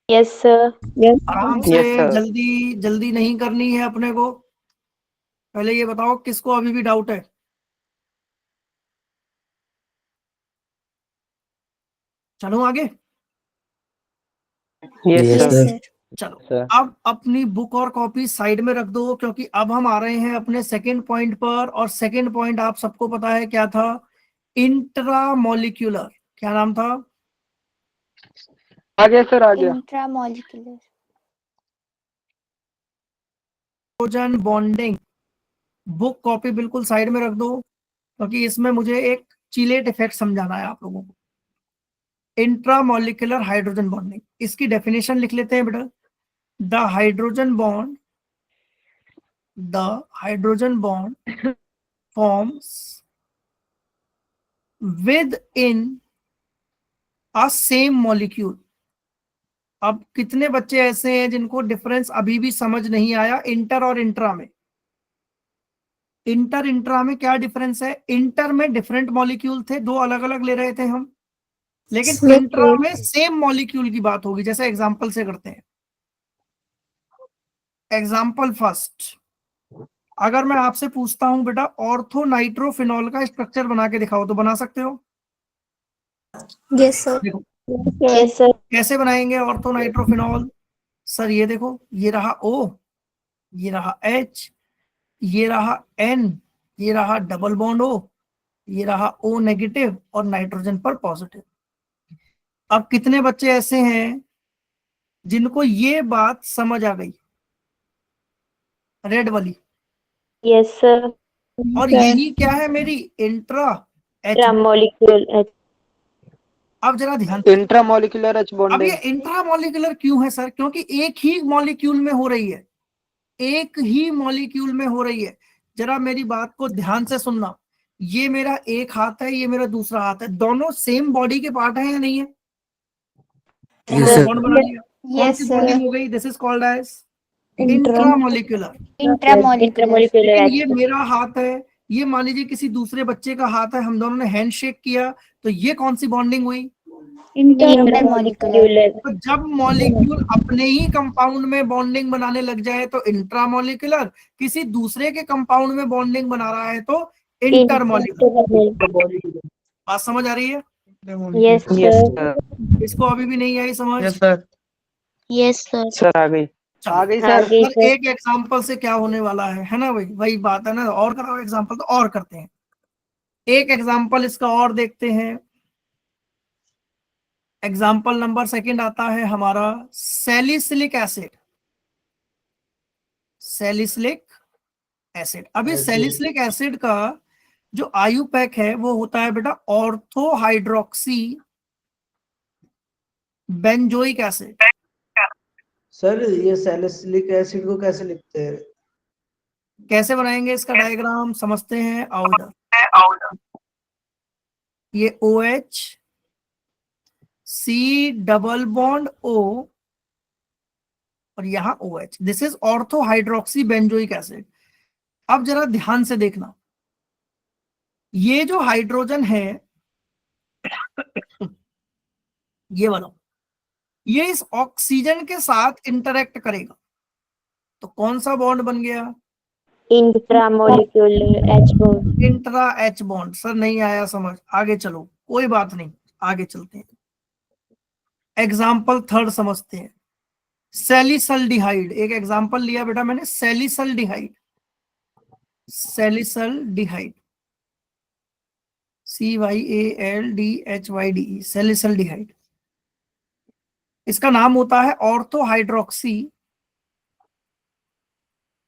Yes sir. आराम से, जल्दी जल्दी नहीं करनी है अपने को। पहले ये बताओ किसको अभी भी डाउट है? चलो आगे। Yes sir. चलो अब अपनी बुक और कॉपी साइड में रख दो, क्योंकि अब हम आ रहे हैं अपने सेकंड पॉइंट पर। और सेकंड पॉइंट आप सबको पता है क्या था? इंट्रामॉलिक्यूलर। क्या नाम था? आगे सर आगे। Intramolecular hydrogen bonding. Book copy बिल्कुल साइड में रख दो, क्योंकि इसमें मुझे एक चिलेट इफेक्ट समझाना है आप लोगों को। इंट्रामॉलिक्यूलर हाइड्रोजन बॉन्डिंग, इसकी डेफिनेशन लिख लेते हैं बेटा। The hydrogen bond forms with in a same molecule. अब कितने बच्चे ऐसे हैं जिनको डिफरेंस अभी भी समझ नहीं आया इंटर और इंट्रा में? इंट्रा में क्या डिफरेंस है? इंटर में डिफरेंट मॉलिक्यूल थे, दो अलग अलग ले रहे थे हम, लेकिन इंट्रा में सेम मॉलिक्यूल की बात होगी। जैसे एग्जांपल से करते हैं। एग्जांपल फर्स्ट, अगर मैं आपसे पूछता हूं बेटा ऑर्थो नाइट्रोफिनॉल का स्ट्रक्चर बना के दिखाओ, तो बना सकते हो? Yes sir. Yes sir. कैसे बनाएंगे ऑर्थो नाइट्रोफिनॉल? सर ये देखो, ये रहा O, ये रहा H, ये रहा N, ये रहा डबल बॉन्ड O, ये रहा O नेगेटिव और नाइट्रोजन पर पॉजिटिव। अब कितने बच्चे ऐसे हैं जिनको ये बात समझ आ गई? रेड वाली। Yes sir. और यही क्या है मेरी इंट्रा मॉलिक्यूल। अब जरा ध्यान। इंट्रामॉलिक्यूलर H अब बॉन्डिंग। ये इंट्रामॉलिक्यूलर क्यों है सर? क्योंकि एक ही मॉलिक्यूल में हो रही है, एक ही मॉलिक्यूल में हो रही है। जरा मेरी बात को ध्यान से सुनना, ये मेरा एक हाथ है, ये मेरा दूसरा हाथ है, दोनों सेम बॉडी के पार्ट है या नहीं है? Yes, sir. बॉन्ड बना लिया, कौन Yes, सी sir. बॉन्डिंग हो गई? This is called as intra intramolecular. Intramolecular. लेकिन ये मेरा हाथ है, ये मान लीजिए किसी दूसरे बच्चे का हाथ है, हम दोनों ने हैंड शेक किया, तो ये कौन सी बॉन्डिंग हुई? Intermolecular. तो जब मॉलिक्यूल अपने ही कंपाउंड में बॉन्डिंग बनाने लग जाए तो इंट्रामोलिकुलर, किसी दूसरे के कंपाउंड में बॉन्डिंग बना रहा है तो इंटरमोलिकुलर। बात समझ आ रही है? Yes, sir. इसको अभी भी नहीं आई समझ? Yes, sir. सर आ गई। आ गई सर सर। एक एग्जांपल से क्या होने वाला है ना भाई? वही बात है ना, और कराओ एग्जांपल, तो और करते हैं। एक एग्जांपल इसका और देखते हैं। एग्जांपल नंबर सेकंड आता है हमारा सैलिसिलिक एसिड। सैलिसिलिक एसिड, अभी सैलिसिलिक एसिड का जो आयुपैक है वो होता है बेटा ortho hydroxy benzoic acid. Sir ये सैलिसिलिक एसिड को कैसे लिखते हैं? कैसे बनाएंगे इसका डायग्राम समझते हैं, आओ इधर। ये OH C double bond O और यहां OH, this is ortho hydroxy benzoic acid. अब जरा ध्यान से देखना, ये जो हाइड्रोजन है ये वाला, ये इस ऑक्सीजन के साथ इंटरेक्ट करेगा तो कौन सा बॉन्ड बन गया? Intramolecular H bond. Intra H bond. Sir नहीं आया समझ, आगे चलो, कोई बात नहीं, आगे चलते हैं। एग्जाम्पल थर्ड समझते हैं, सैलिसल्डिहाइड। एक एग्जाम्पल लिया बेटा मैंने, सैलिसल्डिहाइड। सैलिसल्डिहाइड CYALDHYDE, सैलिसल्डिहाइड। इसका नाम होता है ऑर्थो हाइड्रोक्सी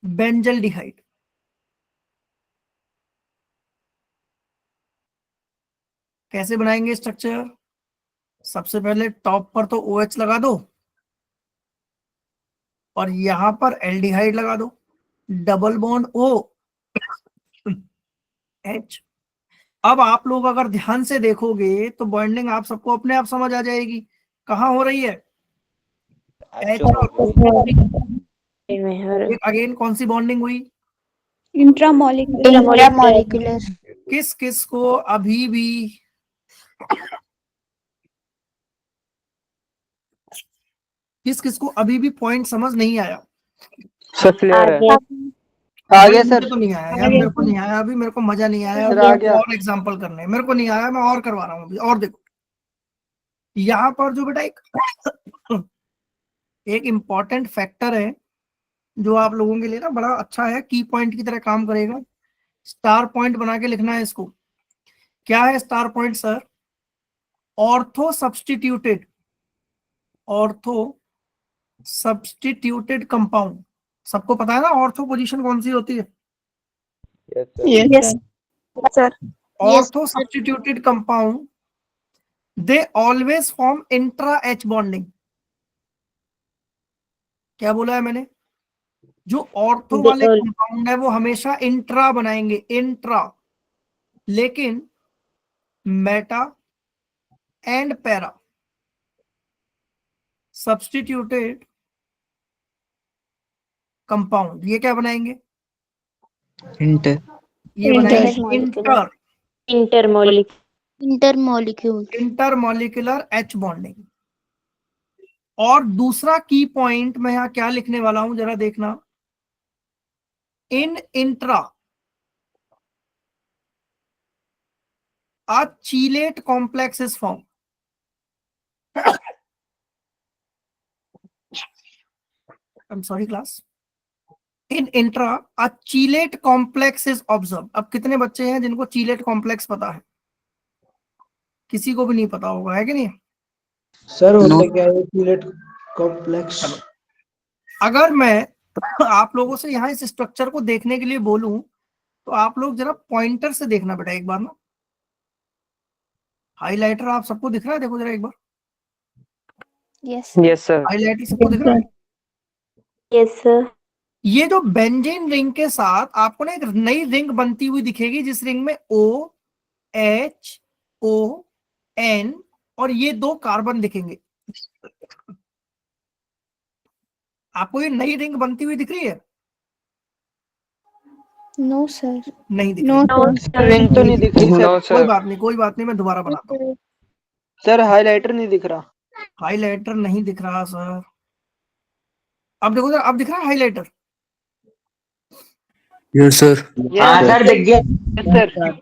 बेंजल्डिहाइड। कैसे बनाएंगे स्ट्रक्चर? सबसे पहले टॉप पर तो OH लगा दो और यहां पर एल्डिहाइड लगा दो, डबल बॉन्ड OH। अब आप लोग अगर ध्यान से देखोगे तो बॉन्डिंग आप सबको अपने आप समझ आ जाएगी। कहाँ हो रही है? अगेन कौन सी बॉन्डिंग हुई? Intramolecular. किस किस को अभी भी पॉइंट समझ नहीं आया? सर क्लियर है। आ गया मुझे सर। तो नहीं आया यार, मेरे को नहीं आया अभी, मेरे को मजा नहीं आया सर, अभी। आ गया। और एग्जांपल करने मेरे को नहीं आया, मैं और करवा रहा हूँ अभी। और देखो यहाँ पर जो बेटा एक इम्पॉर्टेंट फैक्टर है जो आप लोगों के लिए ना बड़ा अच्छा है, की पॉइंट की तरह काम करेगा। स्टार पॉइंट बना के लिखना है इसको। क्या है star point sir? Ortho substituted, ortho substituted compound. सबको पता है ना ऑर्थो पोजीशन कौन सी होती है? Yes sir. Ortho substituted compound they always form intra H bonding. क्या बोला है मैंने? जो ऑर्थो वाले कंपाउंड है वो हमेशा इंट्रा बनाएंगे, इंट्रा। लेकिन Meta and para substituted compound ये क्या बनाएंगे? इंटर। ये बनाएंगे इंटर इंटरमोलिकुलर H बॉन्डिंग। और दूसरा की पॉइंट मैं यहां क्या लिखने वाला हूं जरा देखना, इन intra a chelate complex is formed. I'm sorry class. In intra a chelate complex is observed. अब कितने बच्चे हैं जिनको चीलेट कॉम्प्लेक्स पता है? किसी को भी नहीं पता होगा, है कि नहीं? सर होता क्या है चीलेट कॉम्प्लेक्स? अगर मैं आप लोगों से यहाँ इस स्ट्रक्चर को देखने के लिए बोलूं तो आप लोग जरा पॉइंटर से देखना बेटा एक बार ना। हाइलाइटर आप सबको दिख रहा है? देखो जरा एक बार। Yes. Yes sir. हाइलाइटर सबको दिख रहा है? Yes, sir. ये जो बेंजीन रिंग के साथ आपको ना एक नई रिंग बनती हुई दिखेगी, जिस रिंग में O H O N और ये 2 कार्बन दिखेंगे। आपको ये नई रिंग बनती हुई दिख रही है? No sir. नहीं दिख नो रही। सर। रिंग तो नहीं दिख रही नो सर। कोई बात नहीं, कोई बात नहीं, मैं दोबारा बनाता हूँ। सर हाइलाइटर नहीं दिख रहा। हाइलाइटर नहीं दिख रहा सर। अब देखो सर, अब दिख रहा है हाइलाइटर? Yes sir. हाँ सर दिख गया। सर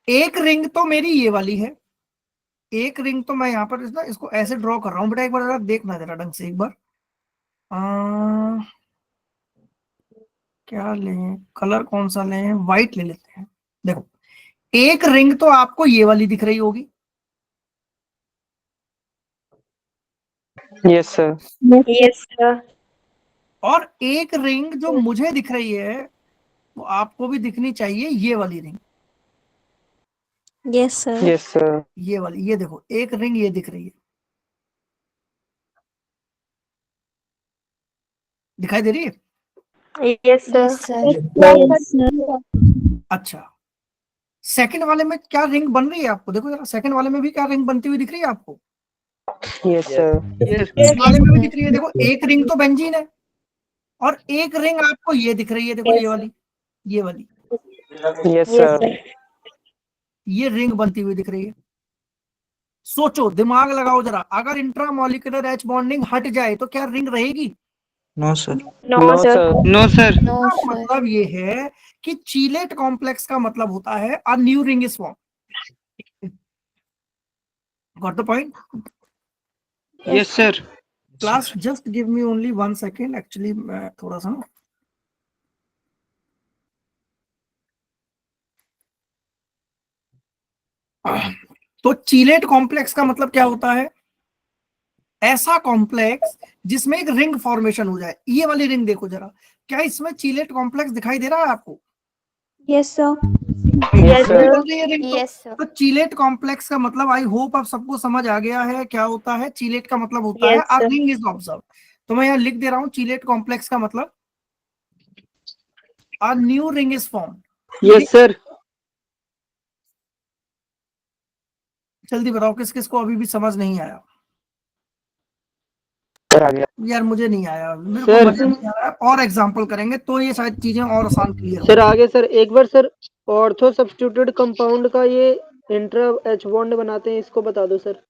एक रिंग तो मेरी ये वाली है, एक रिंग तो मैं यहाँ पर ना इसको ऐसे ड्रॉ कर रहा हूँ। बेटा एक बार जरा देखना जरा ढंग से एक बार। क्या लें, कलर कौन सा लें? व्हाइट ले लेते हैं। देखो एक रिंग तो आपको ये वाली दिख रही होगी, यस सर। Yes sir. और एक रिंग जो मुझे दिख रही है वो आपको भी दिखनी चाहिए, ये वाली ring, yes sir. Yes sir. ये वाली। ये देखो एक रिंग ये दिख रही है, दिखाई दे रही है? Yes yes sir. सर। अच्छा, सेकंड वाले में क्या रिंग बन रही है आपको? देखो जरा, सेकंड वाले में भी क्या रिंग बनती हुई दिख रही है आपको? Yes sir. इस वाले में भी दिख रही है। देखो एक रिंग तो बेंजीन है और एक रिंग आपको ये दिख रही है। देखो ये वाली, ये वाली, यस सर। ये रिंग बनती हुई दिख रही है। सोचो, दिमाग लगाओ जरा, अगर इंट्रामॉलिक्यूलर एच बॉन्डिंग हट जाए तो क्या रिंग रहेगी? No sir. No sir. No sir. No sir. मतलब ये है कि चीलेट कॉम्प्लेक्स का मतलब होता है a new ring is form. Got the point? Yes sir. Class just give me only 1 second. Actually मैं थोड़ा सा ना तो चीलेट कॉम्प्लेक्स का मतलब क्या होता है? ऐसा कॉम्प्लेक्स जिसमें एक रिंग फॉर्मेशन हो जाए। ये वाली रिंग देखो जरा, क्या इसमें चीलेट कॉम्प्लेक्स दिखाई दे रहा है आपको? Yes sir. यस बन सर। रही है रिंग तो। Yes sir. तो चीलेट कॉम्प्लेक्स का मतलब आई होप आप सबको समझ आ गया है क्या होता है। चीलेट का मतलब होता है अ रिंग इज ऑब्जर्व। तो मैं यहाँ लिख दे रहा हूँ, चीलेट कॉम्प्लेक्स का मतलब a new ring is form. Yes sir. जल्दी बताओ किस किस को अभी भी समझ नहीं आया? सर आ गया। यार मुझे नहीं आया, मेरे को सर। मजा नहीं आ रहा है। और एग्जांपल करेंगे तो ये शायद चीजें और आसान क्लियर सर हो। आगे सर एक बार सर, ऑर्थो सब्स्टिट्यूटेड कंपाउंड का ये इंट्रा एच बॉन्ड बनाते हैं, इसको बता दो सर।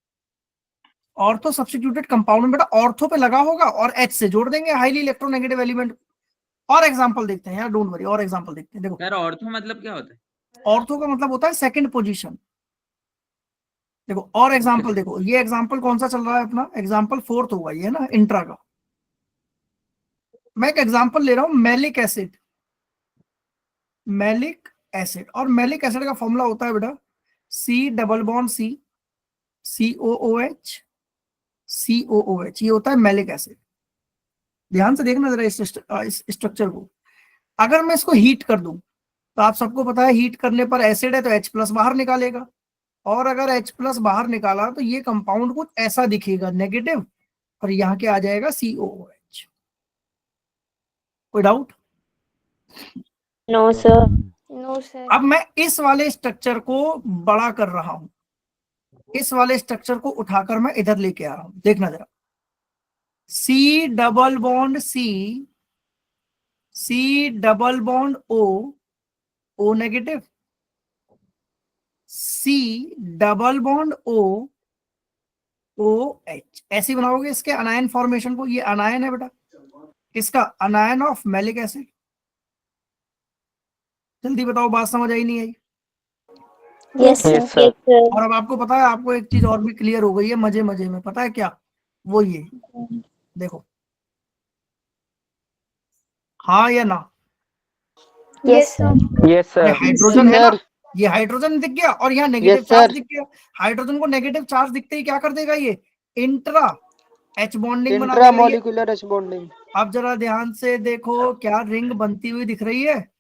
ऑर्थो सब्स्टिट्यूटेड कंपाउंड में बेटा ऑर्थो पे लगा होगा और एच से जोड़ देंगे हाईली इलेक्ट्रोनेगेटिव एलिमेंट। और एग्जांपल देखते हैं यार, डोंट वरी, और एग्जांपल देखते हैं। देखो सर ऑर्थो मतलब क्या होता है? ऑर्थो का मतलब होता है सेकंड पोजीशन। देखो और एग्जांपल देखो, ये एग्जांपल कौन सा चल रहा है अपना? एग्जांपल 4th होगा ये ना, इंट्रा का। मैं एक एग्जांपल ले रहा हूं, मैलिक एसिड। मैलिक एसिड, और मैलिक एसिड का फॉर्मूला होता है बेटा C double bond C COOH COOH, ये होता है मैलिक एसिड। ध्यान से देखना जरा इस स्ट्रक्चर को। अगर मैं इसको हीट कर दूं तो आप सबको पता है हीट करने पर एसिड है तो H+ बाहर निकालेगा, और अगर H+ बाहर निकाला तो ये कंपाउंड कुछ ऐसा दिखेगा नेगेटिव, और यहाँ के आ जाएगा COOH। कोई doubt? No sir. No sir. अब मैं इस वाले स्ट्रक्चर को बड़ा कर रहा हूं, इस वाले स्ट्रक्चर को उठाकर मैं इधर लेके आ रहा हूं। देखना जरा, C double bond C double bond O negative, C double bond OH, ऐसे बनाओगे इसके अनायन फॉर्मेशन को। ये अनायन है बेटा, इसका अनायन ऑफ मैलिक एसिड। जल्दी बताओ, बात समझ आई नहीं आई? Yes yes sir. सर। और अब आपको पता है, आपको एक चीज और भी क्लियर हो गई है मजे मजे में, पता है क्या? वो ये देखो, हाँ या ना? Yes sir. यस ये सर। हाइड्रोजन है ना, सर। ये हाइड्रोजन दिख गया और यहाँ नेगेटिव Yes, चार्ज sir. दिख गया। हाइड्रोजन को नेगेटिव चार्ज दिखते ही क्या कर देगा? ये इंट्रा एच बॉन्डिंग बना इंट्रा देगा ये। Molecular H bonding. अब जरा ध्यान से देखो, क्या रिंग बनती हुई दिख रही है?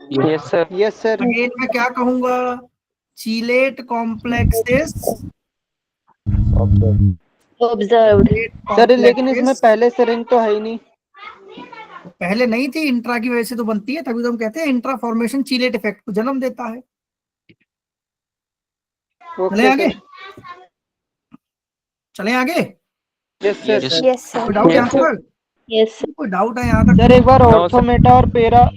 Yes sir. Yes sir. Again मैं क्या कहूंगा? चीलेट कॉम्प्लेक्सेस ऑब्जर्व्ड। सर लेकिन इसमें पहले से रिंग तो है ही नहीं। पहले नहीं थी, इंट्रा की वजह से तो बनती है, तभी तो हम कहते हैं इंट्रा फॉर्मेशन चीलेट इफेक्ट को जन्म देता है। चले आगे, चले आगे। Yes sir. Yes sir. कोई डाउट यहाँ तक? यस कोई डाउट है यहाँ तक? सर एक बार ऑर्थो मेटा और पेरा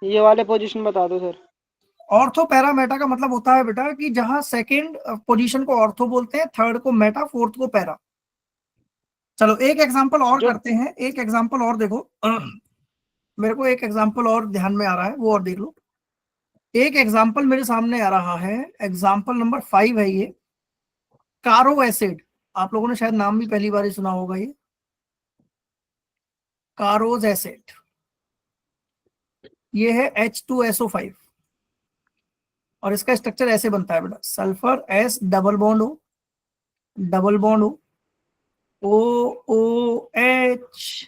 ये वाले पोजीशन बता दो सर। ऑर्थो पैरा मेटा का मतलब होता है बेटा कि जहां सेकंड पोजीशन को ऑर्थो बोलते हैं, थर्ड को मेटा, फोर्थ को पैरा। चलो एक एग्जांपल और करते हैं, एक एग्जांपल और देखो। मेरे को एक एग्जांपल और ध्यान में आ रहा है, वो और देख लो। एक एग्जांपल मेरे सामने आ रहा है, एग्जांपल नंबर 5 है ये। कारो एसिड, आप लोगों ने शायद नाम भी पहली बार ही सुना होगा, ये कारोज एसिड। ये है H2SO5 और इसका स्ट्रक्चर ऐसे बनता है बेटा, sulphur S double bond O, double bond OH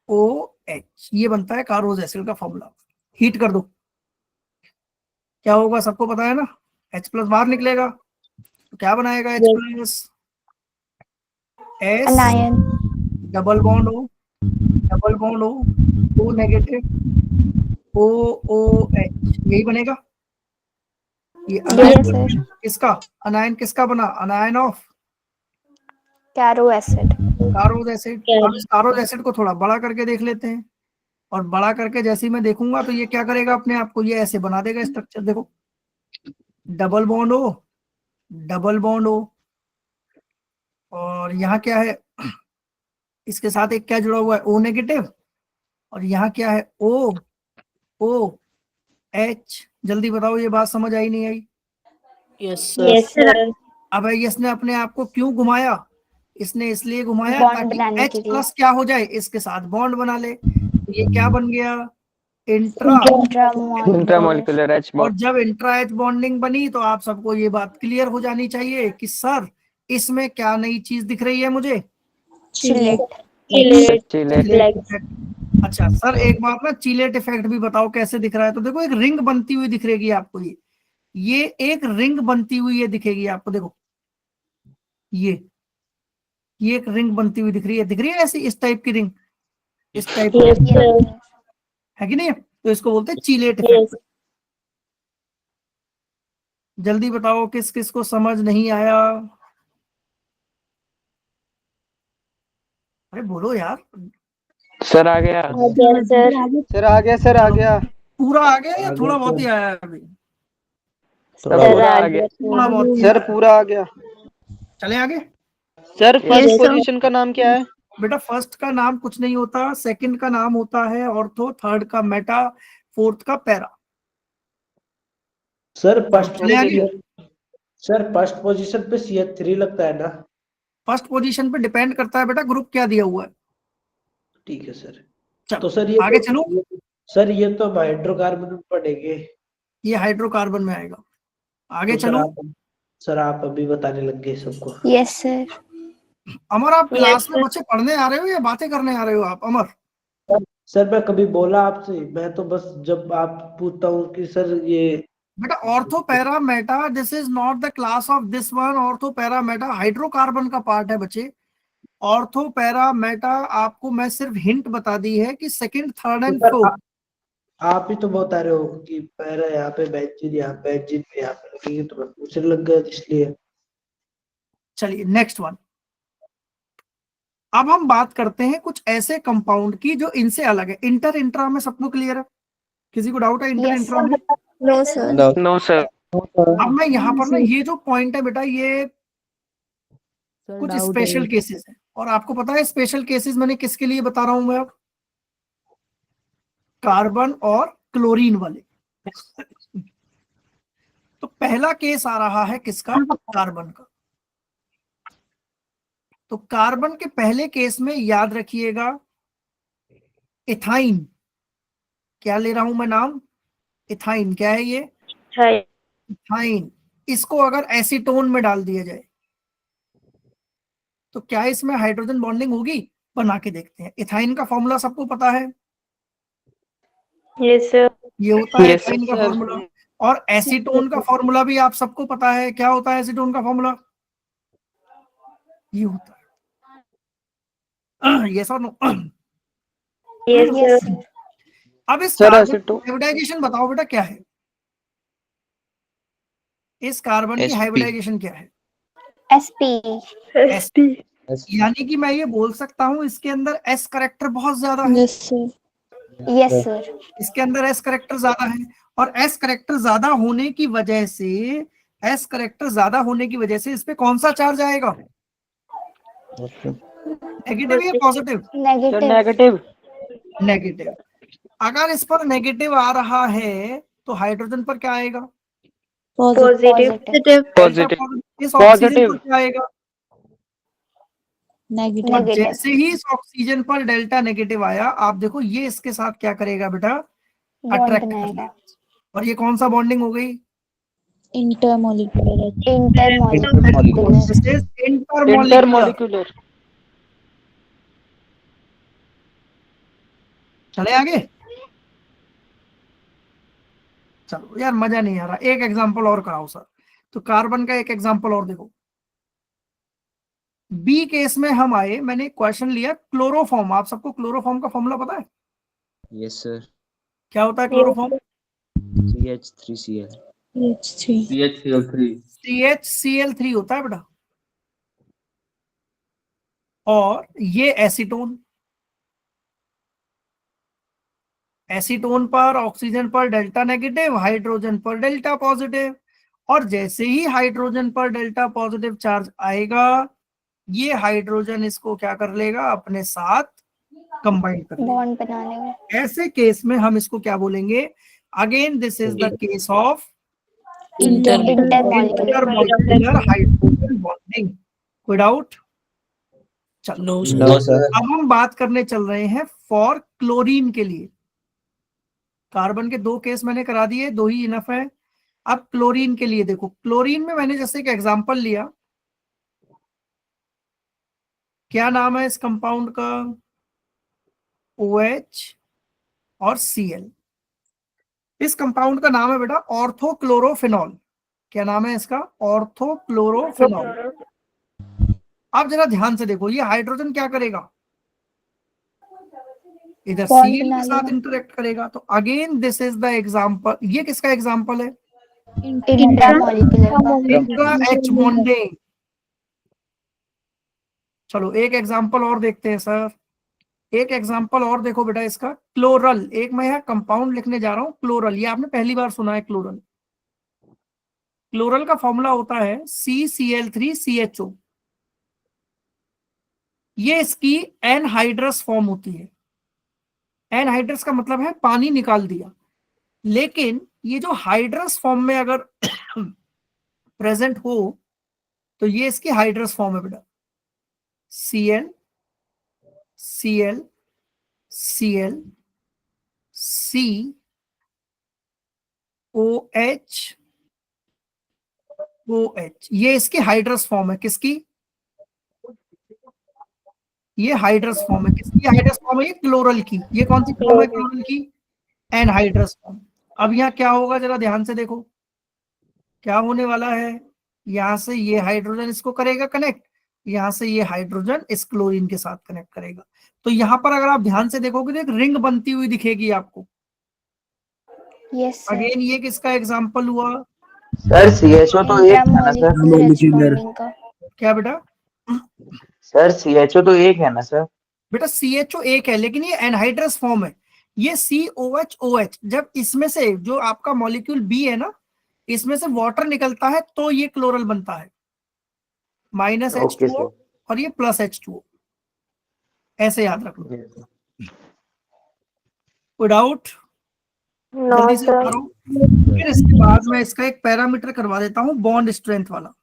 OH, ये बनता है कारोज एसिड का फॉर्मूला। हीट कर दो, क्या होगा सबको पता है ना, H प्लस बाहर निकलेगा तो क्या बनाएगा, H plus S anion. Double bond O, double bond O negative OOH, यही बनेगा। ये अनायन किसका, अनायन किसका बना, anion of Caro acid. Caro's acid. अब इस कारोज एसिड को थोड़ा बड़ा करके देख लेते हैं, और बड़ा करके जैसे ही मैं देखूंगा तो ये क्या करेगा अपने आप को, ये ऐसे बना देगा स्ट्रक्चर। देखो double bond O, double bond O, और यहाँ क्या है, इसके साथ एक क्या जुड़ा हुआ है, O नेगेटिव, और यहाँ क्या है, OH। जल्दी बताओ ये बात समझ आई नहीं आई? Yes sir. अब इसने अपने आप को क्यों घुमाया, इसने इसलिए घुमाया बॉन्ड ताकि बनाने H के लिए। प्लस क्या हो जाए, इसके साथ बॉन्ड बना ले। तो ये क्या बन गया, इंट्रा इंट्रामोलिकुलर H और जब इंट्रा H बॉन्डिंग बनी तो आप सबको ये बात क्लियर हो जानी चाहिए कि सर इसमें क्या नई चीज दिख रही है मुझे, चिलेट। अच्छा सर एक बात ना, चिलेट इफेक्ट भी बताओ कैसे दिख रहा है। तो देखो एक रिंग बनती हुई दिख रहेगी आपको, ये एक रिंग बनती हुई ये दिखेगी आपको। देखो ये एक रिंग बनती हुई दिख रही है ऐसी, इस टाइप की रिंग, इस टाइप की है कि नहीं? तो इसको बोलते हैं चिलेट इफेक्ट। जल्दी बताओ किस किस को समझ नहीं आया? अरे बोलो यार। सर आ गया। सर आ गया, सर आ गया। पूरा आ गया या थोड़ा बहुत ही आया है अभी? पूरा आ गया। थोड़ा बहुत ही सर आया। पूरा आ गया। चले आगे। सर फर्स्ट पोजीशन का नाम क्या है? बेटा फर्स्ट का नाम कुछ नहीं होता, सेकंड का नाम होता है ऑर्थो, थर्ड का मेटा, फोर्थ का पैरा। सर चले आगे। सर फर्स्ट पोजीशन पे CH3 लगता है ना? फर्स्ट पोजीशन पे डिपेंड करता है बेटा ग्रुप क्या दिया हुआ है। ठीक है सर। चलो तो सर ये आगे चलो। सर ये तो हाइड्रोकार्बन में पढ़ेंगे। ये हाइड्रोकार्बन में आएगा। आगे तो चलो। सर आप अभी बताने लग गए सबको। Yes sir. अमर आप क्लास में बच्चे पढ़ने आ रहे हो या बातें करने आ रहे हो आप, अमर? सर मैं कभी बोला आपसे, मैं तो बस जब आप पूछता हूँ कि सर ये बेटा ortho para Meta, this is not the class of this one. Ortho para Meta hydrocarbon का पार्ट है बच्चे। ऑर्थो पैरा मेटा आपको मैं सिर्फ हिंट बता दी है कि सेकंड, थर्ड एंड फोर्थ। आप ही तो बता रहे हो कि पैरा यहाँ पे बेंजीन, यहाँ बेंजीन पे यहाँ पे लगेगी, तो मैं पूछने लग गया इसलिए। चलिए नेक्स्ट वन। अब हम बात करते हैं कुछ ऐसे कंपाउंड की जो इनसे अलग है। इंटर इंट्रा में सबको क्लियर है? किसी को डाउट है इंटर इंट्रा में? No sir. No sir. अब मैं यहाँ पर ना ये जो पॉइंट है बेटा, ये कुछ स्पेशल केसेस है, और आपको पता है स्पेशल केसेस मैंने किसके लिए बता रहा हूं मैं अब? कार्बन और क्लोरीन वाले। तो पहला केस आ रहा है किसका, कार्बन का। तो कार्बन के पहले केस में याद रखिएगा इथाइन। क्या ले रहा हूं मैं नाम? इथाइन। क्या है ये? इथाइन। इसको अगर एसीटोन में डाल दिया जाए तो क्या इसमें हाइड्रोजन बॉन्डिंग होगी? बना के देखते हैं। इथाइन का फॉर्मूला सबको पता है? Yes sir. ये होता है इथाइन का फॉर्मूला। और एसीटोन का फॉर्मूला भी आप सबको पता है। क्या होता है एसीटोन का फॉर्मूला? ये होता है, यस और नो? Yes, sir. अब इस Sir, कार्बन aceto- की हाइब्रिडाइजेशन बताओ बेटा क्या है? इस कार्बन की SP. हाइब्रिडाइजेशन क्या है? SP. SP. यानी कि मैं ये बोल सकता हूँ इसके अंदर S करेक्टर बहुत ज्यादा है। Yes sir. Yes, sir. इसके अंदर S करेक्टर ज्यादा है, और S करेक्टर ज्यादा होने की वजह से इस पे कौन सा चार्ज आएगा? नेगेटिव या positive? Sir, Negative. negative. Negative. अगर इस पर नेगेटिव आ रहा है तो हाइड्रोजन पर क्या आएगा? Positive. Positive. इस ऑक्सीजन पर Positive. क्या आएगा? और Negative. जैसे ही इस ऑक्सीजन पर डेल्टा नेगेटिव आया, आप देखो ये इसके साथ क्या करेगा बेटा? Bond अट्रैक्ट बनाएगा. करेगा। और ये कौन सा बॉन्डिंग हो गई? Intermolecular. Intermolecular. This is intermolecular। Intermolecular. चले आगे। चलो यार, मजा नहीं आ रहा, एक एग्जांपल और कराओ सर। तो कार्बन का एक एग्जांपल और देखो। बी केस में हम आए, मैंने क्वेश्चन लिया क्लोरोफॉर्म। आप सबको क्लोरोफॉर्म का फॉर्मूला पता है? Yes sir. क्या होता है क्लोरोफॉर्म? CH3Cl। CHCl3 होता है बेटा। और ये एसीटोन, एसीटोन पर ऑक्सीजन पर डेल्टा नेगेटिव, हाइड्रोजन पर डेल्टा पॉजिटिव। और जैसे ही हाइड्रोजन पर डेल्टा पॉजिटिव चार्ज आएगा, ये हाइड्रोजन इसको क्या कर लेगा? अपने साथ कंबाइन कर लेगा। Bond बनाने में. ऐसे केस में हम इसको क्या बोलेंगे? Again this is the case of Intermolecular. Hydrogen bonding. कोई डाउट? चलो नो सर। अब हम बात करने चल रहे हैं फॉर क्लोरीन के लिए। कार्बन के दो केस मैंने करा दिए, दो ही इनफ है। अब क्लोरीन के लिए देखो। क्लोरीन में मैंने जैसे एक एग्जांपल लिया, क्या नाम है इस कंपाउंड का? OH और Cl। इस कंपाउंड का नाम है बेटा ऑर्थोक्लोरोफिनॉल। क्या नाम है इसका? ऑर्थोक्लोरोफिनॉल। आप जरा ध्यान से देखो, ये हाइड्रोजन क्या करेगा? इधर Bond Cl बना के साथ लेगा. इंटरेक्ट करेगा। तो again this is the example. ये किसका एग्जांपल है? Intramolecular का. Intra H bonding. चलो एक एग्जांपल और देखते हैं सर। एक एग्जांपल और देखो बेटा इसका, क्लोरल। एक मैं यहाँ कंपाउंड लिखने जा रहा हूँ, क्लोरल। ये आपने पहली बार सुना है क्लोरल। क्लोरल का फॉर्मूला होता है CCl3CHO। ये इसकी एनहाइड्रस फॉर्म होती है। एनहाइड्रस का मतलब है पानी निकाल दिया। लेकिन ये जो हाइड्रस फॉर्म में अगर प्रेजेंट हो तो ये इसकी हाइड्रस फॉर्म है बेटा। Cl Cl Cl C OH OH। ये इसकी हाइड्रस फॉर्म है। किसकी? ये हाइड्रस फॉर्म है। किसकी हाइड्रस फॉर्म है? ये क्लोरल की। ये कौन सी फॉर्म है क्लोरल की? Anhydrous form. अब यहाँ क्या होगा, जरा ध्यान से देखो क्या होने वाला है। यहां से ये हाइड्रोजन इसको करेगा कनेक्ट, यहां से ये हाइड्रोजन इस क्लोरीन के साथ कनेक्ट करेगा। तो यहाँ पर अगर आप ध्यान से देखोगे तो एक रिंग बनती हुई दिखेगी आपको। Yes, sir. अगेन ये किसका एग्जांपल हुआ? सर CHO तो एक है ना सर? Intramolecular H bonding का. क्या बेटा? सर CHO तो एक है ना सर? बेटा CHO एक है, लेकिन ये एनहाइड्रस फॉर्म है। ये COH जब इसमें से जो आपका मॉलिक्यूल B है ना, इसमें से वाटर निकलता है तो ये क्लोरल बनता है। Okay -H2O sir. और ये +H2O। ऐसे याद रख लो। कोई डाउट? जल्दी से बता रहा हूं। फिर इसके बाद मैं इसका एक पैरामीटर करवा देता हूं, बॉन्ड स्ट्रेंथ वाला।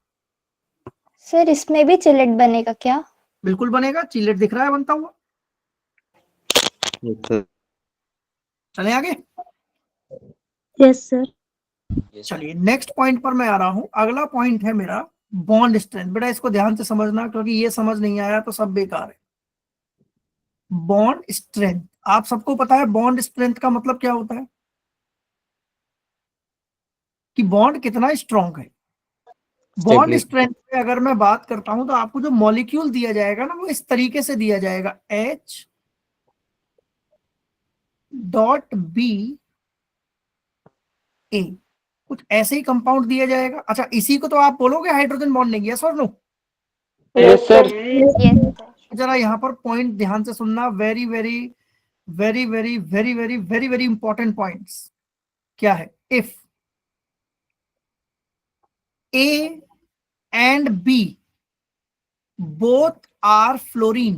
सर इसमें भी चिलेट बनेगा क्या? बिल्कुल बनेगा। चिलेट दिख रहा है बनता हुआ। चले आगे। Yes sir. चलिए नेक्स्ट पॉइंट पर मैं आ रहा हूं। अगला पॉइंट है मेरा बॉन्ड स्ट्रेंथ। बेटा इसको ध्यान से समझना, क्योंकि ये समझ नहीं आया तो सब बेकार है। बॉन्ड स्ट्रेंथ आप सबको पता है। बॉन्ड स्ट्रेंथ का मतलब क्या होता है? कि बॉन्ड कितना स्ट्रॉन्ग है। बॉन्ड स्ट्रेंथ में अगर मैं बात करता हूं तो आपको जो मॉलिक्यूल दिया जाएगा ना, वो इस तरीके से दिया जाएगा। H डॉट बी ए, कुछ ऐसे ही कंपाउंड दिया जाएगा। अच्छा, इसी को तो आप बोलोगे हाइड्रोजन बॉन्डिंग, यस और नो? Yes sir. जरा यहाँ पर पॉइंट ध्यान से सुनना, very very very very very very very very important points. क्या है? If A and B both are fluorine,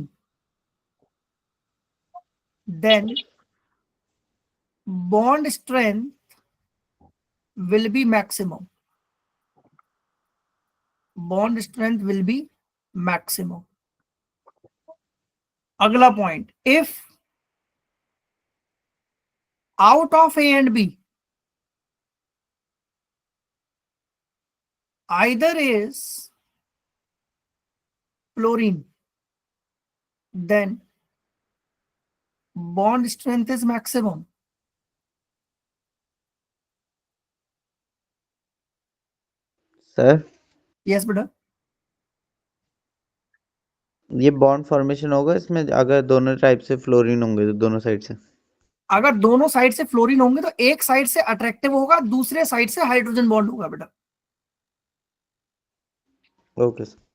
then bond strength will be maximum. Bond strength will be maximum. अगला point, if out of A and B either is fluorine, then bond strength is maximum. Sir Yes बेटा। ये bond formation होगा इसमें अगर दोनों type से fluorine होंगे तो दोनों साइड से? अगर दोनों साइड से फ्लोरीन होंगे तो एक साइड से अट्रैक्टिव होगा, दूसरे साइड से हाइड्रोजन बॉन्ड होगा बेटा। Okay sir.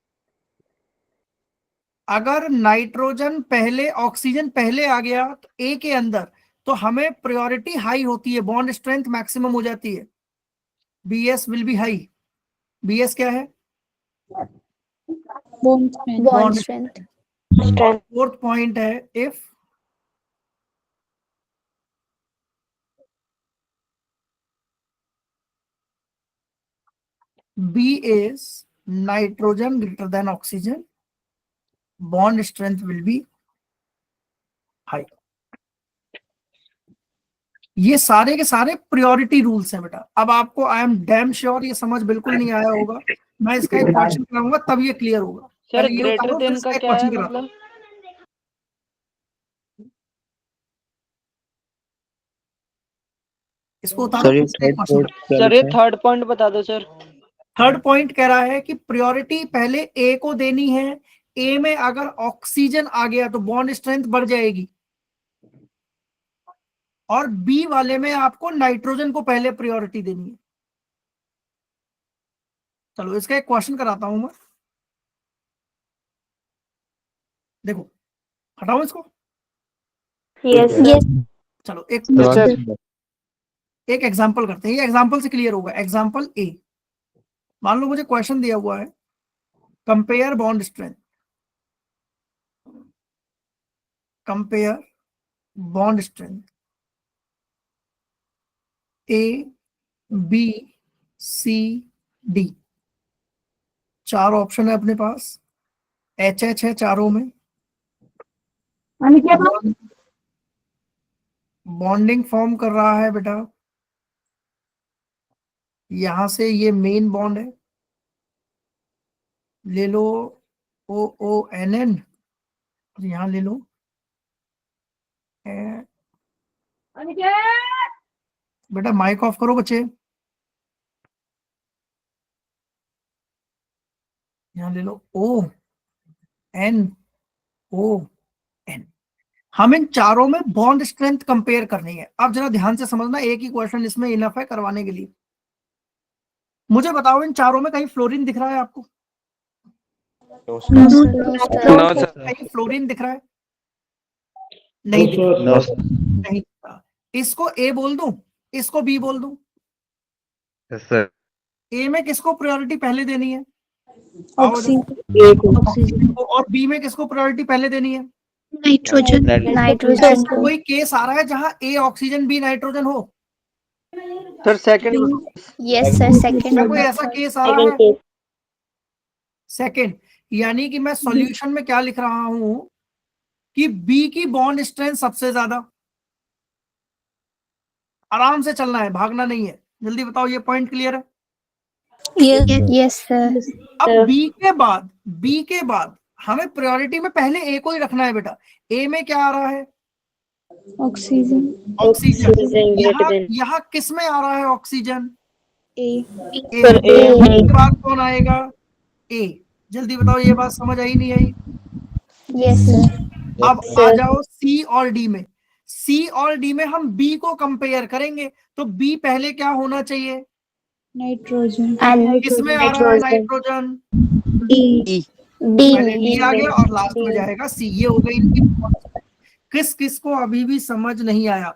अगर नाइट्रोजन पहले, ऑक्सीजन पहले आ गया तो ए के अंदर, तो हमें प्रायोरिटी हाई होती है, बॉन्ड स्ट्रेंथ मैक्सिमम हो जाती है, BS will be high. BS क्या है? Bond strength. फोर्थ पॉइंट है, if B is nitrogen greater than oxygen, bond strength will be high. ये सारे के सारे प्रायोरिटी रूल्स हैं बेटा। अब आपको आई एम डैम श्योर ये समझ बिल्कुल नहीं आया होगा, मैं इसका एक क्वेश्चन कराऊंगा तब ये क्लियर होगा। सर पहले ये ग्रेटर उतारो, फिर देन इसका का एक क्या है क्वेश्चन कराता हूं। मतलब? इसको उतारो, सर ये फिर इसका एक क्वेश्चन कराता हूं। सर ये थर्ड पॉइंट बता दो सर। थर्ड पॉइंट कह रहा है कि प्रायोरिटी पहले ए को देनी है, ए में अगर ऑक्सीजन आ गया तो बॉन्ड स्ट्रेंथ बढ़ जाएगी, और बी वाले में आपको नाइट्रोजन को पहले प्रायोरिटी देनी है। चलो इसका एक क्वेश्चन कराता हूं मैं, देखो हटाओ इसको। यस चलो एक एग्जांपल करते हैं, ये एग्जांपल से क्लियर होगा। एग्जांपल ए, मान लो मुझे क्वेश्चन दिया हुआ है, compare bond strength, compare bond strength A B C D, चार ऑप्शन है अपने पास, एच एच है चारों में, बॉन्डिंग फॉर्म कर रहा है बेटा, यहां से ये मेन बॉन्ड है, ले लो ओ ओ एन एन, और यहां ले लो बेटा, माइक ऑफ करो बच्चे, यहां ले लो ओ एन ओ एन। हम इन चारों में बॉन्ड स्ट्रेंथ कंपेयर करनी है। अब जरा ध्यान से समझना, एक ही क्वेश्चन इसमें इनफ है करवाने के लिए। मुझे बताओ इन चारों में कहीं फ्लोरीन दिख रहा है आपको? कहीं फ्लोरीन दिख रहा है? नहीं दिख रहा, नहीं दिख रहा। इसको ए बोल दूं, इसको बी बोल दूं? ए में किसको प्रायोरिटी पहले देनी है? ऑक्सीजन। और बी में किसको प्रायोरिटी पहले देनी है? नाइट्रोजन। नाइट्रोजन। कोई केस आ रहा है जहां ए ऑक्सीजन बी नाइट्रोजन हो? Sir second. Yes sir second. कोई ऐसा केस आ रहा है? सेकंड, यानी कि मैं सॉल्यूशन में क्या लिख रहा हूं कि बी की बॉन्ड स्ट्रेंथ सबसे ज्यादा। आराम से चलना है, भागना नहीं है। जल्दी बताओ, ये पॉइंट क्लियर है? Yes sir. अब बी के बाद हमें प्रायोरिटी में पहले ए को ही रखना है बेटा। ए में क्या आ रहा है? ऑक्सीजन। यहाँ किस में आ रहा है ऑक्सीजन? ए के बाद कौन आएगा? ए। जल्दी बताओ, ये बात समझ आई नहीं आई? Yes sir. अब आ जाओ सी और डी में। सी और डी में हम बी को कंपेयर करेंगे, तो बी पहले क्या होना चाहिए? नाइट्रोजन। किसमें आ रहा है नाइट्रोजन? डी। पहले डी आ गया और लास्ट में जाएगा सी। ये हो गई इनकी। किस किस को अभी भी समझ नहीं आया?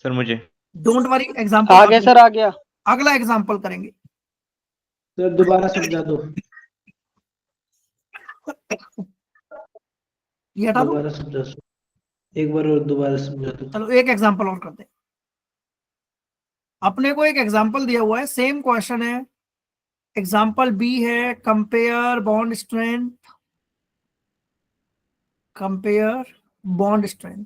सर मुझे डोंट वरी, एग्जांपल आ गया सर, आ गया। अगला एग्जांपल करेंगे। तो दोबारा समझा दो, ये हटा दो। दोबारा समझा दो, एक बार और दोबारा समझा दो। चलो एक एग्जांपल और करते हैं। अपने को एक एग्जांपल दिया हुआ है, सेम क्वेश्चन है। एग्जांपल बी है compare bond strength, compare bond strength,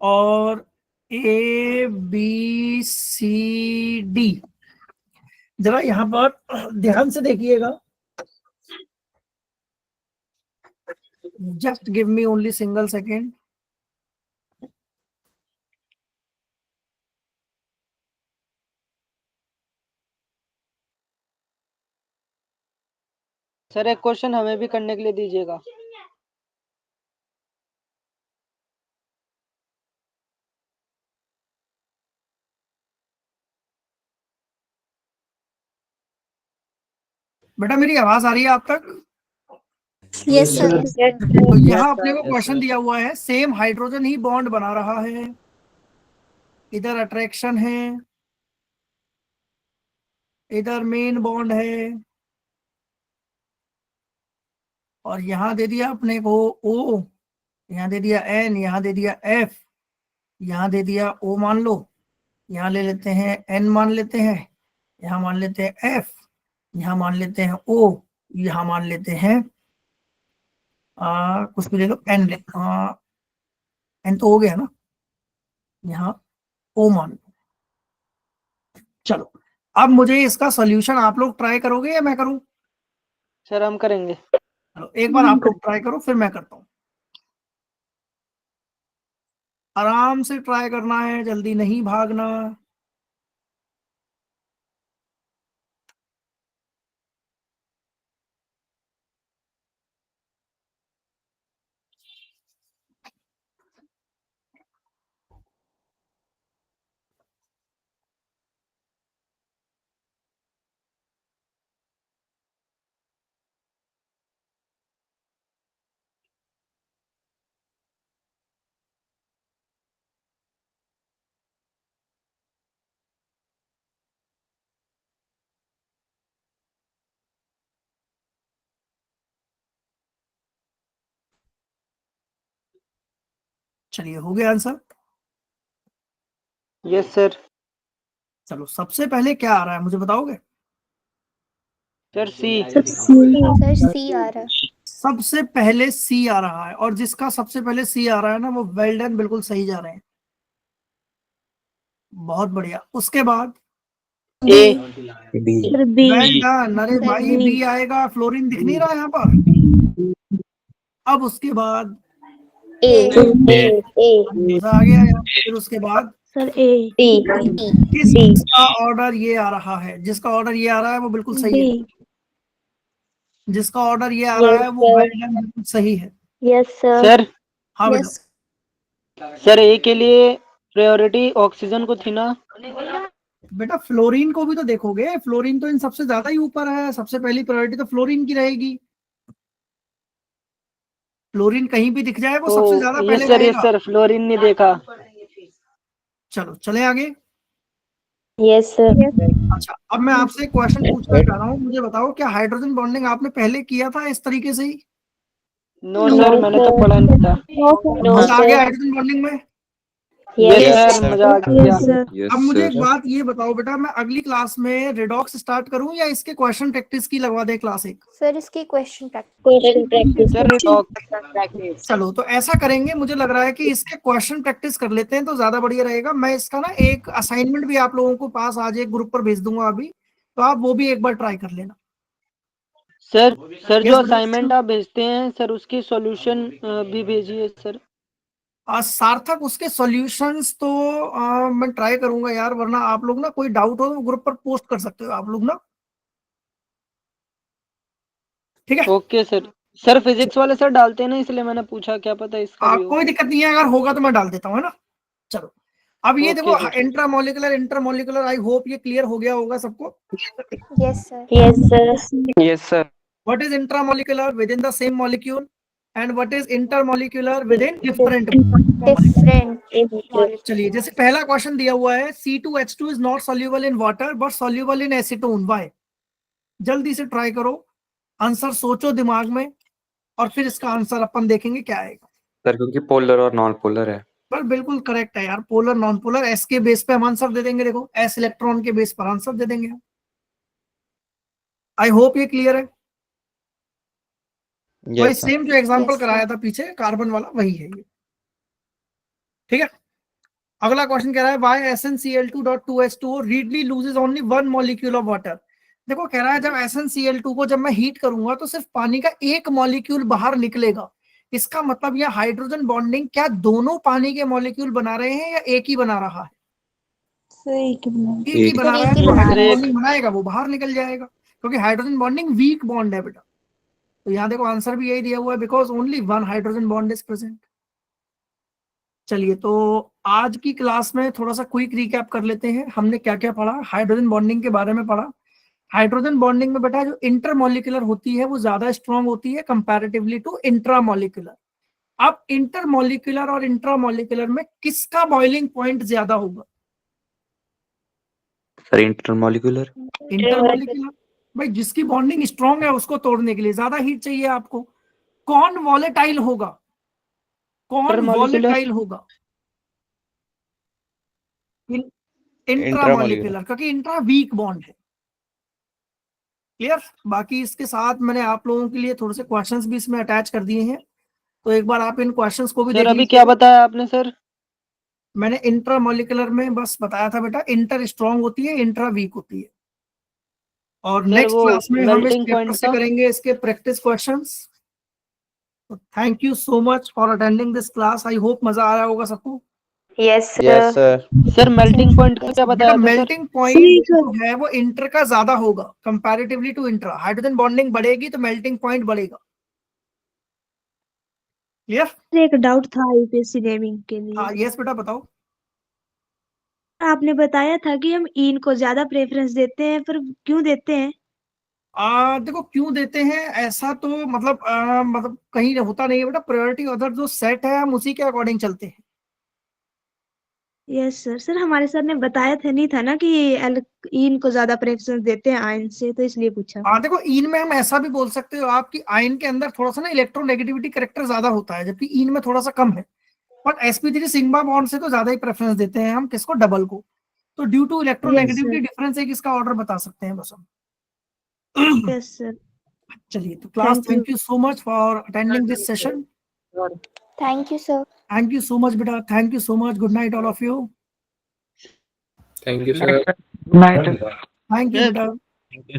और ए बी सी डी। जरा यहां पर ध्यान से देखिएगा, just give me only single second. Sir एक क्वेश्चन हमें भी करने के लिए दीजिएगा। बेटा मेरी आवाज आ रही है आप तक? Yes sir. तो यहाँ अपने को क्वेश्चन दिया हुआ है, सेम हाइड्रोजन ही बॉन्ड बना रहा है, इधर अट्रैक्शन है, इधर मेन बॉन्ड है, और यहाँ दे दिया अपने को O, यहाँ दे दिया N, यहाँ दे दिया F, यहाँ दे दिया O मान लो, यहाँ ले लेते हैं N मान लेते हैं, यहाँ मान लेते हैं F, यहाँ मान लेते हैं O, यहाँ मान लेते हैं कुछ भी ले लो, N ले, N तो हो गया ना, यहाँ O मान लो। चलो अब मुझे इसका सॉल्यूशन आप लोग ट्राई करोगे या मैं करूं? सर हम करेंगे। चलो एक बार आप लोग ट्राई करो, फिर मैं करता हूं। आराम से ट्राई करना है, जल्दी नहीं भागना। चलिए हो गया आंसर। Yes sir. चलो सबसे पहले क्या आ रहा है मुझे बताओगे? सर सी। सर सी आ रहा है। सबसे पहले सी आ रहा है, और जिसका सबसे पहले सी आ रहा है ना, वो वेल डन, बिल्कुल सही जा रहे हैं, बहुत बढ़िया। उसके बाद ए। वेल डन, अरे भाई बी आएगा, फ्लोरीन दिख नहीं रहा है यहाँ पर। अब उसके बाद मजा आ गया यार। फिर उसके बाद सर ए। किसका ऑर्डर ये आ रहा है? जिसका ऑर्डर ये आ रहा है वो बिल्कुल सही है, जिसका ऑर्डर ये आ रहा है वो वेल डन, बिल्कुल सही है। Yes sir. हाँ बेटा। सर ए के लिए प्रायोरिटी ऑक्सीजन को थी ना? बेटा फ्लोरीन को भी तो देखोगे, फ्लोरीन तो इन सबसे ज्यादा ही ऊपर है, सबसे पहली प्रायोरिटी तो फ्लोरीन की रहेगी। फ्लोरीन कहीं भी दिख जाए वो सबसे ज्यादा पहले यस सर, रहेगा। यस सर, फ्लोरीन नहीं देखा। चलो चले आगे। Yes sir. अच्छा अब मैं आपसे क्वेश्चन पूछना चाह रहा हूँ, मुझे बताओ क्या हाइड्रोजन बॉन्डिंग आपने पहले किया था इस तरीके से ही? नो सर, मैंने तो पढ़ा नहीं था। मजा आ गया हाइड्रोजन बॉन्डिंग में? यस सर, मजा आ गया। अब मुझे एक बात ये बताओ बेटा, मैं अगली क्लास में रिडॉक्स स्टार्ट करूं या इसके क्वेश्चन प्रैक्टिस की लगवा दे क्लास एक? सर इसकी क्वेश्चन प्रैक्टिस। Sir redox. चलो तो ऐसा करेंगे, मुझे लग रहा है कि इसके क्वेश्चन प्रैक्टिस कर लेते हैं तो ज्यादा बढ़िया रहेगा। मैं इसका ना एक असाइनमेंट भी आप लोगों को पास आज एक ग्रुप पर भेज दूंगा अभी, तो आप वो भी एक बार ट्राई कर लेना। सर जो असाइनमेंट आप भेजते हैं सर, उसकी सॉल्यूशन भी भेजिए सर। सार्थक उसके सॉल्यूशंस तो मैं ट्राई करूंगा यार, वरना आप लोग ना कोई डाउट हो तो ग्रुप पर पोस्ट कर सकते हो आप लोग ना, ठीक है? Okay sir. सर फिजिक्स वाले सर डालते हैं ना, इसलिए मैंने पूछा, क्या पता इसका भी हो। कोई दिक्कत नहीं है, अगर होगा तो मैं डाल देता हूँ, है ना। चलो अब ये ओके देखो सर। इंट्रामोलिकुलर, आई होप ये क्लियर हो गया होगा सबको। Yes, sir. Yes, sir. Yes sir. What is intramolecular within the same molecule and what is intermolecular within different molecules? Different molecules. चलिए, जैसे पहला क्वेश्चन दिया हुआ है C2H2 is not soluble in water but soluble in acetone. Why? जल्दी से try करो, answer सोचो दिमाग में, और फिर इसका आंसर अपन देखेंगे क्या आएगा। सर क्योंकि पोलर और नॉन पोलर है। पर बिल्कुल करेक्ट है यार, पोलर नॉन पोलर, एस के बेस पे हम आंसर दे देंगे। देखो एस इलेक्ट्रॉन के बेस पर आंसर दे देंगे। आई होप ये क्लियर है। वही Yes, sir. सेम जो एग्जांपल Yes, sir. कराया था पीछे कार्बन वाला, वही है ये। ठीक है, अगला क्वेश्चन कह रहा है why SnCl2.2H2O readily loses only one molecule of water। देखो कह रहा है जब SnCl2 को जब मैं हीट करूंगा तो सिर्फ पानी का एक मॉलिक्यूल बाहर निकलेगा। इसका मतलब यह हाइड्रोजन बॉन्डिंग क्या दोनों पानी के मॉलिक्यूल बना रहे हैं या एक ही बना रहा है? एक ही बना रहा है। एक ही तो बना हाइड्रोजन रहा है। बॉन्डिंग बनाएगा वो बाहर निकल जाएगा, क्योंकि हाइड्रोजन बॉन्डिंग वीक बॉन्ड है बेटा। तो यहाँ देखो आंसर भी यही दिया हुआ है, because only one hydrogen bond is present. चलिए, तो आज की क्लास में थोड़ा सा क्विक रिकैप कर लेते हैं। हमने क्या क्या पढ़ा? हाइड्रोजन बॉन्डिंग के बारे में पढ़ा। हाइड्रोजन बॉन्डिंग में बेटा जो इंटरमॉलिक्यूलर होती है वो ज्यादा स्ट्रांग होती है कंपैरेटिवली टू इंट्रामॉलिक्यूलर। अब इंटरमॉलिक्यूलर और इंट्रामॉलिक्यूलर में किसका बॉइलिंग पॉइंट ज्यादा होगा? Sir intermolecular. इंटरमॉलिक्यूलर। भाई जिसकी बॉन्डिंग स्ट्रांग है उसको तोड़ने के लिए ज्यादा हीट चाहिए आपको। कौन वॉलेटाइल होगा? कौन वॉलेटाइल होगा? इंट्रामॉलिक्यूलर, क्योंकि इंट्रा वीक बॉन्ड है। क्लियर? बाकी इसके साथ मैंने आप लोगों के लिए थोड़े से क्वेश्चंस भी इसमें अटैच कर दिए हैं, तो एक बार आप इन क्वेश्चंस को भी सर देख अभी लीजिए। क्या बताया आपने सर? मैंने इंट्रामॉलिक्यूलर में बस बताया था बेटा, इंटर स्ट्रांग होती है, इंट्रा वीक होती है। और नेक्स्ट वो क्लास में हम इस मेल्टिंग चैप्टर पॉइंट से का? करेंगे इसके practice questions. Thank you so much for attending this class. I hope मजा आया होगा सबको। Yes, Yes, sir. sir. Sir melting point का क्या बेटा बताया था सर? मेल्टिंग पॉइंट जो है वो इंटर का ज्यादा होगा comparatively to intra. Hydrogen bonding बढ़ेगी तो मेल्टिंग पॉइंट बढ़ेगा। क्लियर? एक डाउट था यूपीएससी नेमिंग के लिए। हाँ यस बेटा बताओ। आपने बताया था कि हम इन को ज्यादा प्रेफरेंस देते हैं, पर क्यों देते हैं? देखो क्यों देते हैं ऐसा तो मतलब कहीं होता नहीं है बेटा। प्रायोरिटी ऑर्डर जो सेट है हम उसी के अकॉर्डिंग चलते हैं। Yes sir. सर हमारे सर ने बताया था, नहीं था ना कि इन को ज्यादा प्रेफरेंस देते हैं आयन से, तो इसलिए पूछा। देखो इन में हम ऐसा भी बोल सकते हो आपकी आयन के अंदर थोड़ा सा ना इलेक्ट्रोनेगेटिविटी कैरेक्टर ज्यादा होता है, जबकि इन में थोड़ा सा कम है। बट sp3 सिग्मा बॉन्ड से तो ज्यादा ही प्रेफरेंस देते हैं हम किसको? डबल को। तो ड्यू टू इलेक्ट्रोनेगेटिविटी डिफरेंस एक इसका ऑर्डर बता सकते हैं बस हम। Yes sir. चलिए, तो class thank you so much for attending this session. Thank you, sir. Thank you so much बेटा, thank you so much. Good night all of you. Thank you sir. Thank you बेटा।